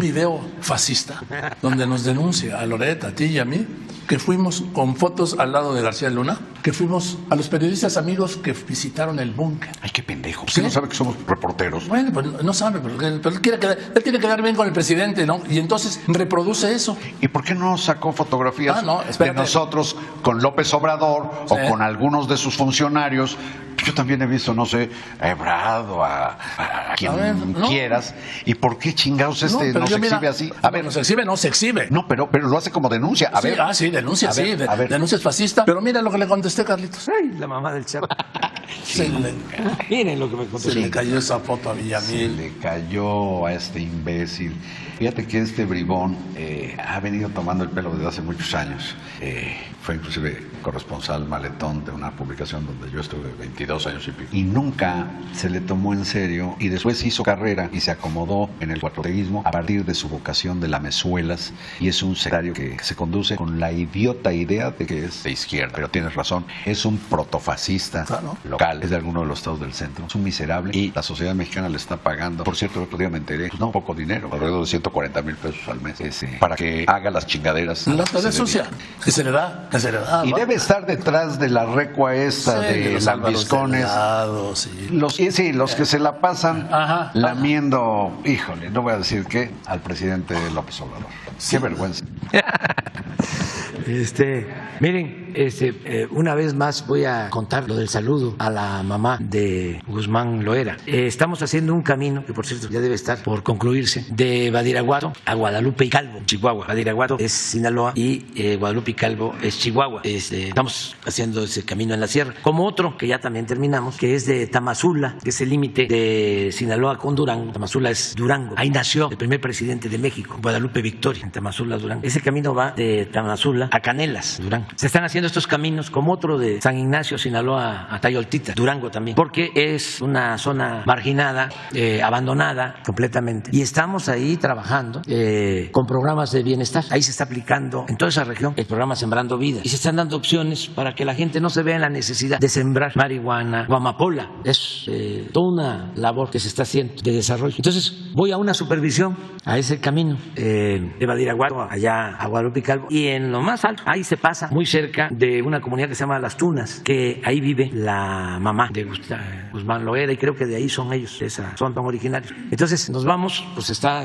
video fascista donde nos denuncia a Loret, a ti y a mí, que fuimos con fotos al lado de García Luna, que fuimos a los periodistas amigos que visitaron el búnker. Ay, qué pendejo. ¿Sí? No sabe que somos reporteros. Bueno, pues no sabe, pero él tiene que quedar bien con el presidente, ¿no? Y entonces reproduce eso. ¿Y por qué no sacó fotografías de nosotros con López Obrador o con algunos de sus funcionarios? Yo también he visto, no sé, a Ebrard, a quien quieras. ¿Y por qué chingados no se exhibe así? A ver, no se exhibe. No, pero lo hace como denuncia. A ver. Sí, denuncia, sí. Denuncia es fascista. Pero mira lo que le contesté, Carlitos. Ay, la mamá del Chavo. Miren lo que me contestó. Se le cayó esa foto a Villamil. Se le cayó a este imbécil. Fíjate que este bribón ha venido tomando el pelo desde hace muchos años. Fue inclusive corresponsal maletón de una publicación donde yo estuve 22 años y pico. Y nunca se le tomó en serio y después hizo carrera y se acomodó en el cuatroteísmo a partir de su vocación de lamezuelas y es un sectario que se conduce con la idiota idea de que es de izquierda. Pero tienes razón, es un protofascista local, es de alguno de los estados del centro, es un miserable y la sociedad mexicana le está pagando, por cierto, el otro día me enteré, pues no, poco dinero, alrededor de 140,000 pesos al mes, para que haga las chingaderas. La tarea sucia, que se le da. Y debe estar detrás de la recua esta de lambiscones. Los que se la pasan lamiendo, híjole, no voy a decir qué, al presidente López Obrador. Qué vergüenza. Miren, una vez más voy a contar lo del saludo a la mamá de Guzmán Loera. Estamos haciendo un camino, que por cierto ya debe estar por concluirse, de Badiraguato a Guadalupe y Calvo, Chihuahua. Badiraguato es Sinaloa y Guadalupe y Calvo es Chihuahua. Estamos haciendo ese camino en la sierra. Como otro que ya también terminamos, que es de Tamazula, que es el límite de Sinaloa con Durango. Tamazula es Durango. Ahí nació el primer presidente de México, Guadalupe Victoria, en Tamazula, Durango. Ese camino va de Tamazula a Canelas, Durango. Se están haciendo estos caminos como otro de San Ignacio, Sinaloa a Tayoltita, Durango también, porque es una zona marginada, abandonada completamente. Y estamos ahí trabajando con programas de bienestar. Ahí se está aplicando en toda esa región el programa Sembrando Vida. Y se están dando opciones para que la gente no se vea en la necesidad de sembrar marihuana o amapola. Es toda una labor que se está haciendo de desarrollo. Entonces voy a una supervisión a ese camino de Badiraguato allá a Guadalupe y Calvo. Y en lo más alto, ahí se pasa muy cerca de una comunidad que se llama Las Tunas, que ahí vive la mamá de Guzmán Loera y creo que de ahí son ellos, son originarios. Entonces nos vamos, pues está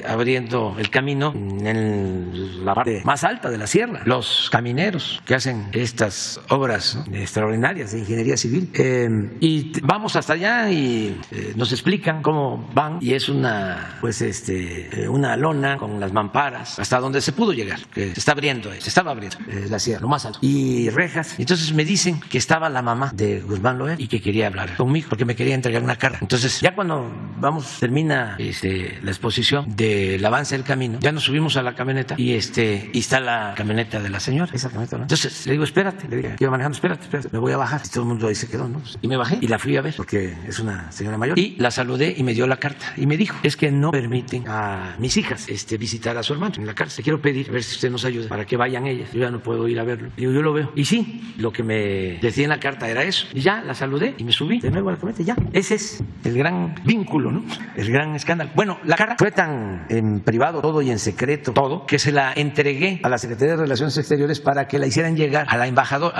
abriendo el camino en la parte más alta de la sierra, los camineros que hacen estas obras extraordinarias de ingeniería civil y vamos hasta allá y nos explican cómo van y es una lona con las mamparas hasta donde se pudo llegar, que se estaba abriendo la sierra, lo más alto, y rejas. Entonces me dicen que estaba la mamá de Guzmán Loera y que quería hablar conmigo porque me quería entregar una carta. Entonces ya cuando termina la exposición del avance del camino, ya nos subimos a la camioneta y está la camioneta de la señora, esa camioneta, ¿no? Entonces le digo, espérate, le digo, que iba manejando, espérate, me voy a bajar. Y todo el mundo ahí se quedó, ¿no? Y me bajé y la fui a ver porque es una señora mayor y la saludé y me dio la carta y me dijo, es que no permiten a mis hijas visitar a su hermano en la cárcel. Quiero pedir, a ver si usted nos ayuda para que vayan ellas. Yo ya no puedo ir a verlo. Digo, yo lo veo. Y sí, lo que me decía en la carta era eso. Y ya la saludé y me subí de nuevo a la camioneta. Ya, ese es el gran vínculo, ¿no? El gran escándalo. Bueno, la carta fue tan en privado todo y en secreto todo que se la entregué a la Secretaría de Relaciones Exteriores para que la hicieran llegar al embajador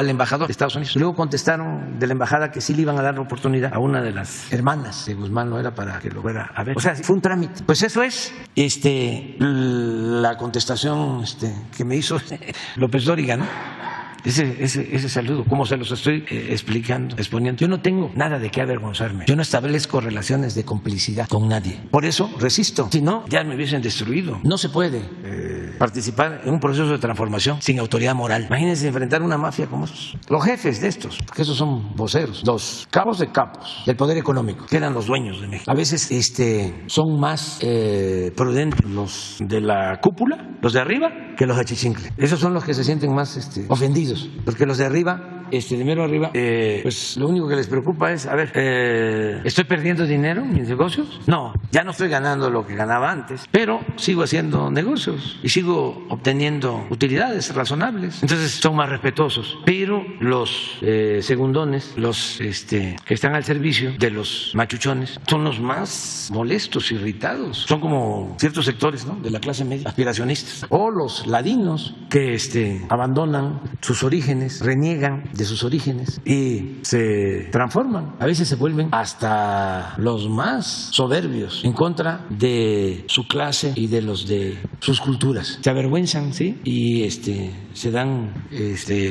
de Estados Unidos. Luego contestaron de la embajada que sí le iban a dar la oportunidad a una de las hermanas de Guzmán Loera para que lo fuera a ver. O sea, fue un trámite. Pues eso es la contestación que me hizo López Dóriga, ¿no? Ese saludo, como se los estoy exponiendo. Yo no tengo nada de qué avergonzarme. Yo no establezco relaciones de complicidad con nadie. Por eso resisto. Si no, ya me hubiesen destruido. No se puede participar en un proceso de transformación sin autoridad moral. Imagínense enfrentar una mafia como esos. Los jefes de estos, porque esos son voceros, los cabos de capos del poder económico, que eran los dueños de México. A veces son más prudentes los de la cúpula, los de arriba, que los achichincle. Esos son los que se sienten más ofendidos. Porque los de arriba, de mero arriba, pues lo único que les preocupa es, a ver, ¿estoy perdiendo dinero en mis negocios? No, ya no estoy ganando lo que ganaba antes, pero sigo haciendo negocios y sigo obteniendo utilidades razonables. Entonces son más respetuosos. Pero los segundones, los que están al servicio de los machuchones, son los más molestos, irritados. Son como ciertos sectores, ¿no?, de la clase media, aspiracionistas. O los ladinos que abandonan sus orígenes, reniegan de sus orígenes y se transforman. A veces se vuelven hasta los más soberbios en contra de su clase y de los de sus culturas. Se avergüenzan, ¿sí? Y se dan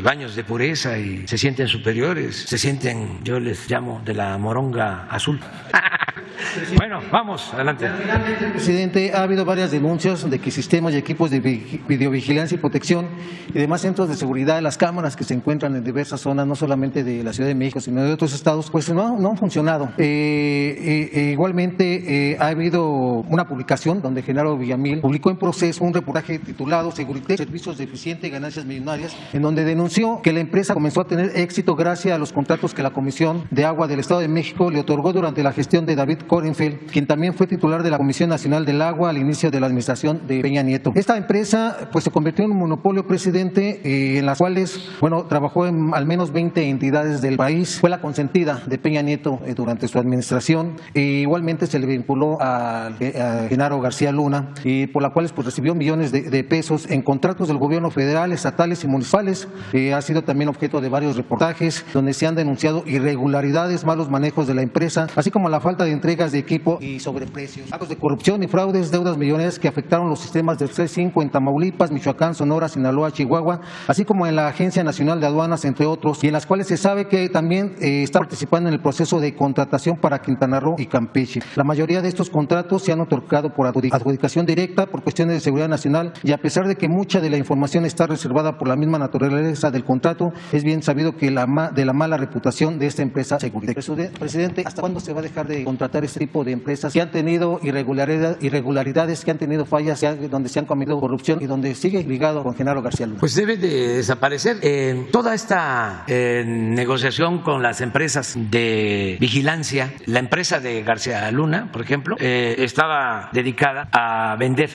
baños de pureza y se sienten superiores, se sienten, yo les llamo, de la moronga azul. Bueno, vamos, adelante. Presidente, ha habido varias denuncias de que sistemas y equipos de videovigilancia y protección y demás centros de seguridad de las cámaras que se encuentran en diversas zonas, no solamente de la Ciudad de México, sino de otros estados, pues no han funcionado. Igualmente, ha habido una publicación donde Genaro Villamil publicó en Proceso un reportaje titulado Seguridad, Servicios de Eficiente y Ganancias Millonarias, en donde denunció que la empresa comenzó a tener éxito gracias a los contratos que la Comisión de Agua del Estado de México le otorgó durante la gestión de David Korenfeld, quien también fue titular de la Comisión Nacional del Agua al inicio de la administración de Peña Nieto. Esta empresa pues se convirtió en un monopolio, presidente, en las cuales, trabajó en al menos 20 entidades del país. Fue la consentida de Peña Nieto durante su administración. Igualmente se le vinculó a Genaro García Luna, por la cual pues recibió millones de pesos en contratos del gobierno federal, estatales y municipales. Ha sido también objeto de varios reportajes donde se han denunciado irregularidades, malos manejos de la empresa, así como la falta de entregas de equipo y sobreprecios, actos de corrupción y fraudes, deudas millonarias que afectaron los sistemas del C5 en Tamaulipas, Michoacán, Sonora, Sinaloa, Chihuahua, así como en la Agencia Nacional de Aduanas, entre otros, y en las cuales se sabe que también está participando en el proceso de contratación para Quintana Roo y Campeche. La mayoría de estos contratos se han otorgado por adjudicación directa por cuestiones de seguridad nacional, y a pesar de que mucha de la información está reservada por la misma naturaleza del contrato, es bien sabido que de la mala reputación de esta empresa seguridad. Presidente, ¿hasta cuándo se va a dejar de contratar este tipo de empresas que han tenido irregularidades, que han tenido fallas, donde se han cometido corrupción y donde sigue ligado con Genaro García Luna? Pues debe de desaparecer. Toda esta negociación con las empresas de vigilancia, la empresa de García Luna, por ejemplo, estaba dedicada a vender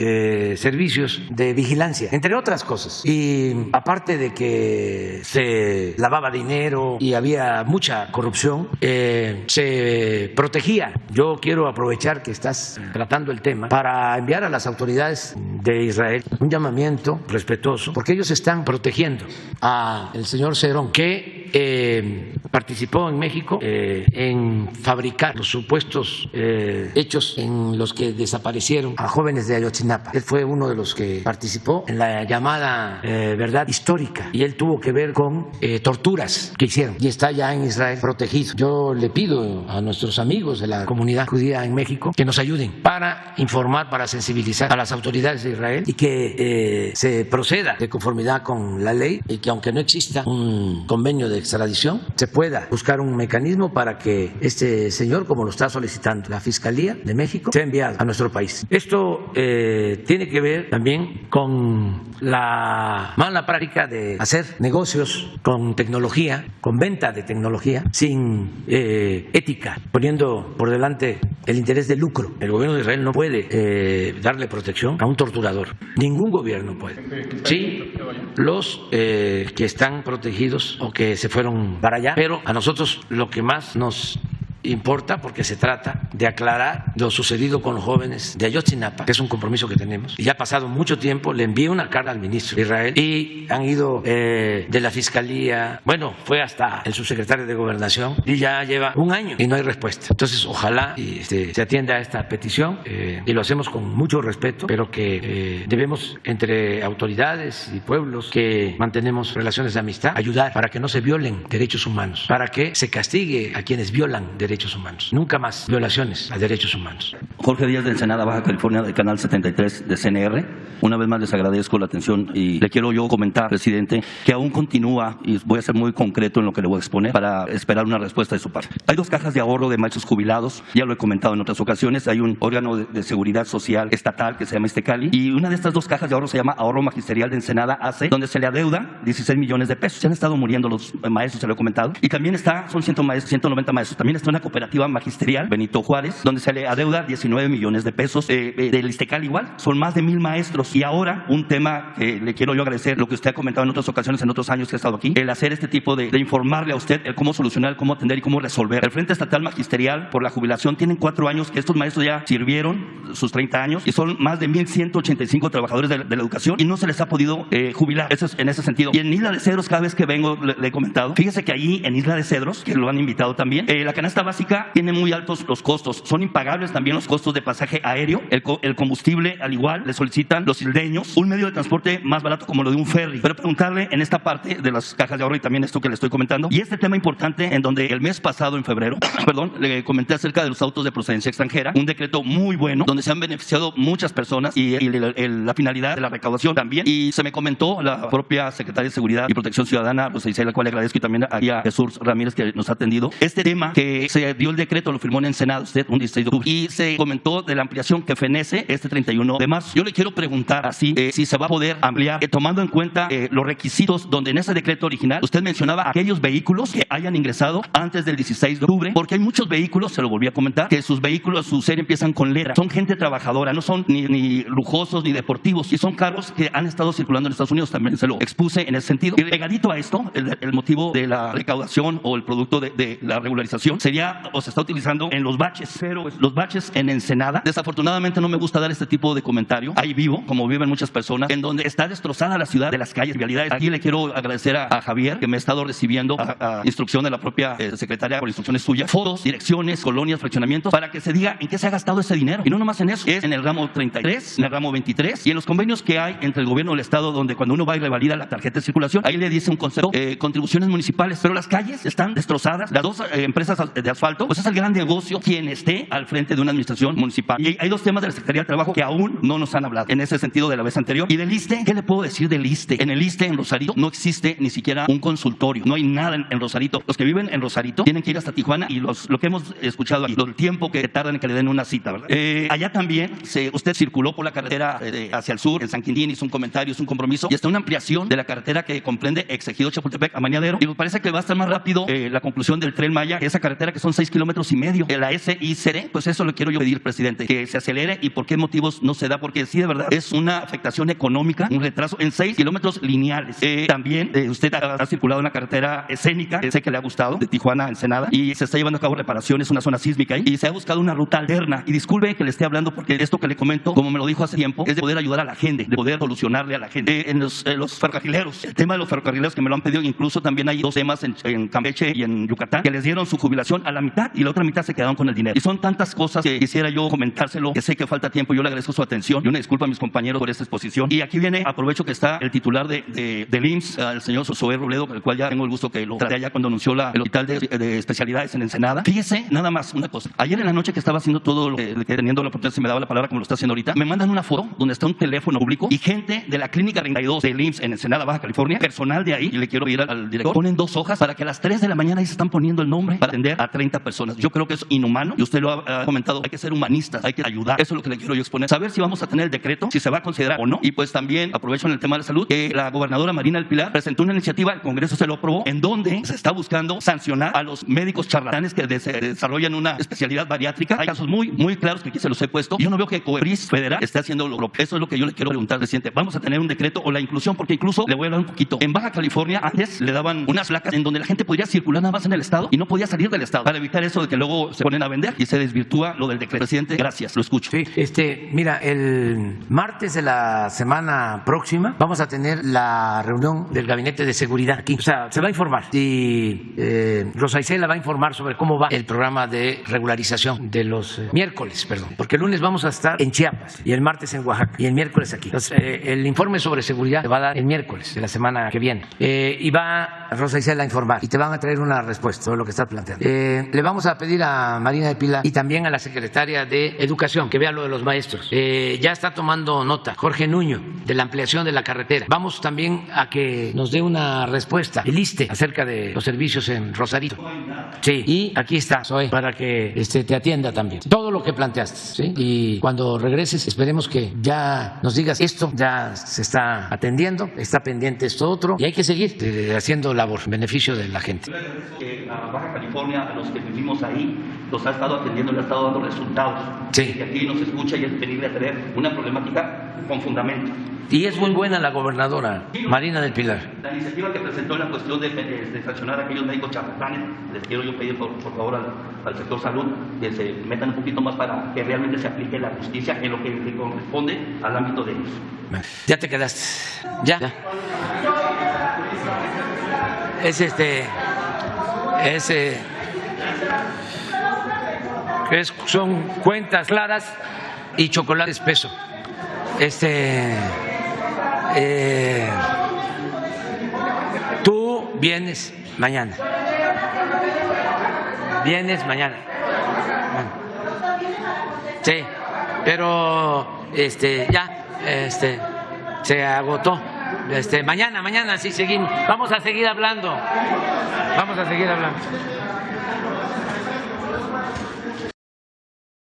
servicios de vigilancia, entre otras cosas. Y aparte de que se lavaba dinero y había mucha corrupción, se protegía. Yo quiero aprovechar que estás tratando el tema para enviar a las autoridades de Israel un llamamiento respetuoso, porque ellos están protegiendo al señor Cerón, que participó en México en fabricar los supuestos hechos en los que desaparecieron a jóvenes de Ayotzinapa. Él fue uno de los que participó en la llamada verdad histórica, y él tuvo que ver con torturas que hicieron, y está ya en Israel protegido. Yo le pido a nuestros amigos de la comunidad judía en México que nos ayuden para informar, para sensibilizar a las autoridades de Israel, y que se proceda de conformidad con la ley, y que aunque no exista un convenio de extradición, se pueda buscar un mecanismo para que este señor, como lo está solicitando la Fiscalía de México, sea enviado a nuestro país. Esto tiene que ver también con la mala práctica de hacer negocios con tecnología, con venta de tecnología sin ética, poniendo por delante el interés de lucro. El gobierno de Israel no puede darle protección a un torturador. Ningún gobierno puede. Sí, los que están protegidos o que se fueron para allá, pero a nosotros lo que más nos importa, porque se trata de aclarar lo sucedido con los jóvenes de Ayotzinapa, que es un compromiso que tenemos. Y ya ha pasado mucho tiempo, le envié una carta al ministro de Israel, y han ido de la Fiscalía, fue hasta el subsecretario de Gobernación, y ya lleva un año y no hay respuesta. Entonces, ojalá se atienda a esta petición, y lo hacemos con mucho respeto, pero que debemos, entre autoridades y pueblos que mantenemos relaciones de amistad, ayudar para que no se violen derechos humanos, para que se castigue a quienes violan derechos humanos. Nunca más violaciones a derechos humanos. Jorge Díaz de Ensenada, Baja California, del canal 73 de CNR. Una vez más les agradezco la atención y le quiero yo comentar, presidente, que aún continúa, y voy a ser muy concreto en lo que le voy a exponer para esperar una respuesta de su parte. Hay 2 cajas de ahorro de maestros jubilados, ya lo he comentado en otras ocasiones. Hay un órgano de seguridad social estatal que se llama Iztecali, y una de estas 2 cajas de ahorro se llama Ahorro Magisterial de Ensenada AC, donde se le adeuda 16 millones de pesos. Se han estado muriendo los maestros, se lo he comentado, y también son 190 maestros. También está una cooperativa magisterial, Benito Juárez, donde se le adeuda 19 millones de pesos. Del Iztecali igual, son más de 1,000 maestros. Y ahora, un tema que le quiero yo agradecer, lo que usted ha comentado en otras ocasiones, en otros años que ha estado aquí, el hacer este tipo de informarle a usted el cómo solucionar, el cómo atender y cómo resolver. El Frente Estatal Magisterial por la Jubilación tienen 4 años que estos maestros ya sirvieron sus 30 años, y son más de 1,185 trabajadores de la educación, y no se les ha podido jubilar. Eso es en ese sentido. Y en Isla de Cedros, cada vez que vengo, le he comentado, fíjese que allí en Isla de Cedros, que lo han invitado también, la canasta básica tiene muy altos los costos, son impagables también los costos de pasaje aéreo, el combustible al igual, le solicitan los isleños un medio de transporte más barato como lo de un ferry. Pero preguntarle en esta parte de las cajas de ahorro y también esto que le estoy comentando, y este tema importante en donde el mes pasado, en febrero, le comenté acerca de los autos de procedencia extranjera, un decreto muy bueno, donde se han beneficiado muchas personas y la finalidad de la recaudación también, y se me comentó la propia Secretaria de Seguridad y Protección Ciudadana, Rosa Isela, la cual le agradezco, y también a Jesús Ramírez que nos ha atendido. Este tema que se dio el decreto, lo firmó en Senado usted un 16 de octubre, y se comentó de la ampliación que fenece este 31 de marzo. Yo le quiero preguntar así, si se va a poder ampliar, tomando en cuenta los requisitos, donde en ese decreto original usted mencionaba aquellos vehículos que hayan ingresado antes del 16 de octubre, porque hay muchos vehículos, se lo volví a comentar, que sus vehículos, su serie empiezan con letra, son gente trabajadora, no son ni lujosos ni deportivos, y son carros que han estado circulando en Estados Unidos, también se lo expuse en ese sentido. Y pegadito a esto, el motivo de la recaudación o el producto de la regularización sería, o se está utilizando en los baches, pero los baches en Ensenada, desafortunadamente no me gusta dar este tipo de comentario, ahí vivo, como viven muchas personas, en donde está destrozada la ciudad de las calles, vialidades. Aquí le quiero agradecer a Javier, que me ha estado recibiendo a instrucción de la propia secretaria, por instrucciones suyas, fotos, direcciones, colonias, fraccionamientos, para que se diga en qué se ha gastado ese dinero. Y no nomás en eso, es en el ramo 33, en el ramo 23 y en los convenios que hay entre el gobierno del estado, donde cuando uno va y revalida la tarjeta de circulación, ahí le dice un concepto, contribuciones municipales, pero las calles están destrozadas. Las dos empresas de asfalto, pues es el gran negocio quien esté al frente de una administración municipal. Y hay dos temas de la Secretaría del Trabajo que aún no nos han hablado en ese sentido de la vez anterior. Y del ISSSTE, ¿qué le puedo decir del ISSSTE? En el ISSSTE, en Rosarito, no existe ni siquiera un consultorio, no hay nada en Rosarito. Los que viven en Rosarito tienen que ir hasta Tijuana, y lo que hemos escuchado aquí, el tiempo que tardan en que le den una cita, ¿verdad? Allá también, usted circuló por la carretera hacia el sur, en San Quintín, hizo un comentario, hizo un compromiso, y está una ampliación de la carretera que comprende Exequido, Chapultepec a Mañadero, y me parece que va a estar más rápido la conclusión del Tren Maya, esa carretera que son 6,5 kilómetros. La SICD, pues eso le quiero yo pedir, presidente, que se acelere. ¿Y por qué motivos no se da? Porque sí, de verdad, es una afectación económica, un retraso en 6 kilómetros lineales. También usted ha circulado en la carretera escénica, sé que le ha gustado, de Tijuana a Ensenada, y se está llevando a cabo reparaciones, una zona sísmica ahí, y se ha buscado una ruta alterna. Y disculpe que le esté hablando, porque esto que le comento, como me lo dijo hace tiempo, es de poder ayudar a la gente, de poder solucionarle a la gente. En los ferrocarrileros, el tema de los ferrocarrileros que me lo han pedido, incluso también hay dos temas en Campeche y en Yucatán, que les dieron su jubilación a la mitad y la otra mitad se quedaron con el dinero. Y son tantas cosas que quisiera yo comentárselo, que sé que falta tiempo. Yo le agradezco su atención y una disculpa a mis compañeros por esta exposición. Y aquí viene, aprovecho que está el titular del IMSS, el señor Zoé Robledo, con el cual ya tengo el gusto que lo traté allá cuando anunció el hospital de especialidades en Ensenada. Fíjese nada más una cosa. Ayer en la noche que estaba haciendo todo lo que teniendo la oportunidad, se me daba la palabra como lo está haciendo ahorita, me mandan una foto donde está un teléfono público y gente de la Clínica 32 del IMSS en Ensenada, Baja California, personal de ahí, y le quiero pedir al director, ponen 2 hojas para que a las 3 de la mañana ahí se están poniendo el nombre para atender a 30 personas. Yo creo que es inhumano, y usted lo ha comentado, hay que ser humanistas, hay que ayudar. Eso es lo que le quiero yo exponer. Saber si vamos a tener el decreto, si se va a considerar o no. Y pues también aprovecho en el tema de la salud, que la gobernadora Marina del Pilar presentó una iniciativa, el Congreso se lo aprobó, en donde se está buscando sancionar a los médicos charlatanes que desarrollan una especialidad bariátrica. Hay casos muy claros que aquí se los he puesto. Yo no veo que COEPRIS federal esté haciendo lo propio. Eso es lo que yo le quiero preguntar, presidente. Vamos a tener un decreto o la inclusión, porque incluso le voy a hablar un poquito. En Baja California antes le daban unas placas en donde la gente podría circular nada más en el estado y no podía salir del estado, para evitar eso de que luego se ponen a vender y se desvirtúa lo del decreto. Presidente, gracias, lo escucho. Sí, mira, el martes de la semana próxima vamos a tener la reunión del Gabinete de Seguridad aquí. O sea, se va a informar y Rosa Isela va a informar sobre cómo va el programa de regularización de los miércoles, porque el lunes vamos a estar en Chiapas y el martes en Oaxaca y el miércoles aquí. Entonces, el informe sobre seguridad se va a dar el miércoles de la semana que viene y va Rosa Isela a informar y te van a traer una respuesta sobre lo que estás planteando. Le vamos a pedir a Marina de Pilar y también a la secretaria de Educación que vea lo de los maestros. Ya está tomando nota Jorge Nuño de la ampliación de la carretera. Vamos también a que nos dé una respuesta el ISSSTE acerca de los servicios en Rosarito. Sí, y aquí está Zoe para que te atienda también. Todo lo que planteaste, ¿sí? Y cuando regreses esperemos que ya nos digas esto ya se está atendiendo, está pendiente esto otro y hay que seguir haciendo labor en beneficio de la gente. A Baja California, a los que vivimos ahí, los ha estado atendiendo, le ha estado dando resultados. Sí. Que aquí nos escucha y es venible a tener una problemática con fundamento. Y es muy buena la gobernadora Marina del Pilar. La iniciativa que presentó en la cuestión de sancionar a aquellos médicos charlatanes, les quiero yo pedir por favor al sector salud que se metan un poquito más para que realmente se aplique la justicia en lo que le corresponde al ámbito de ellos. Ya te quedaste. Ya. son cuentas claras y chocolate espeso. Tú vienes mañana. Vienes mañana. Bueno. Sí, pero ya se agotó. Mañana sí seguimos. Vamos a seguir hablando.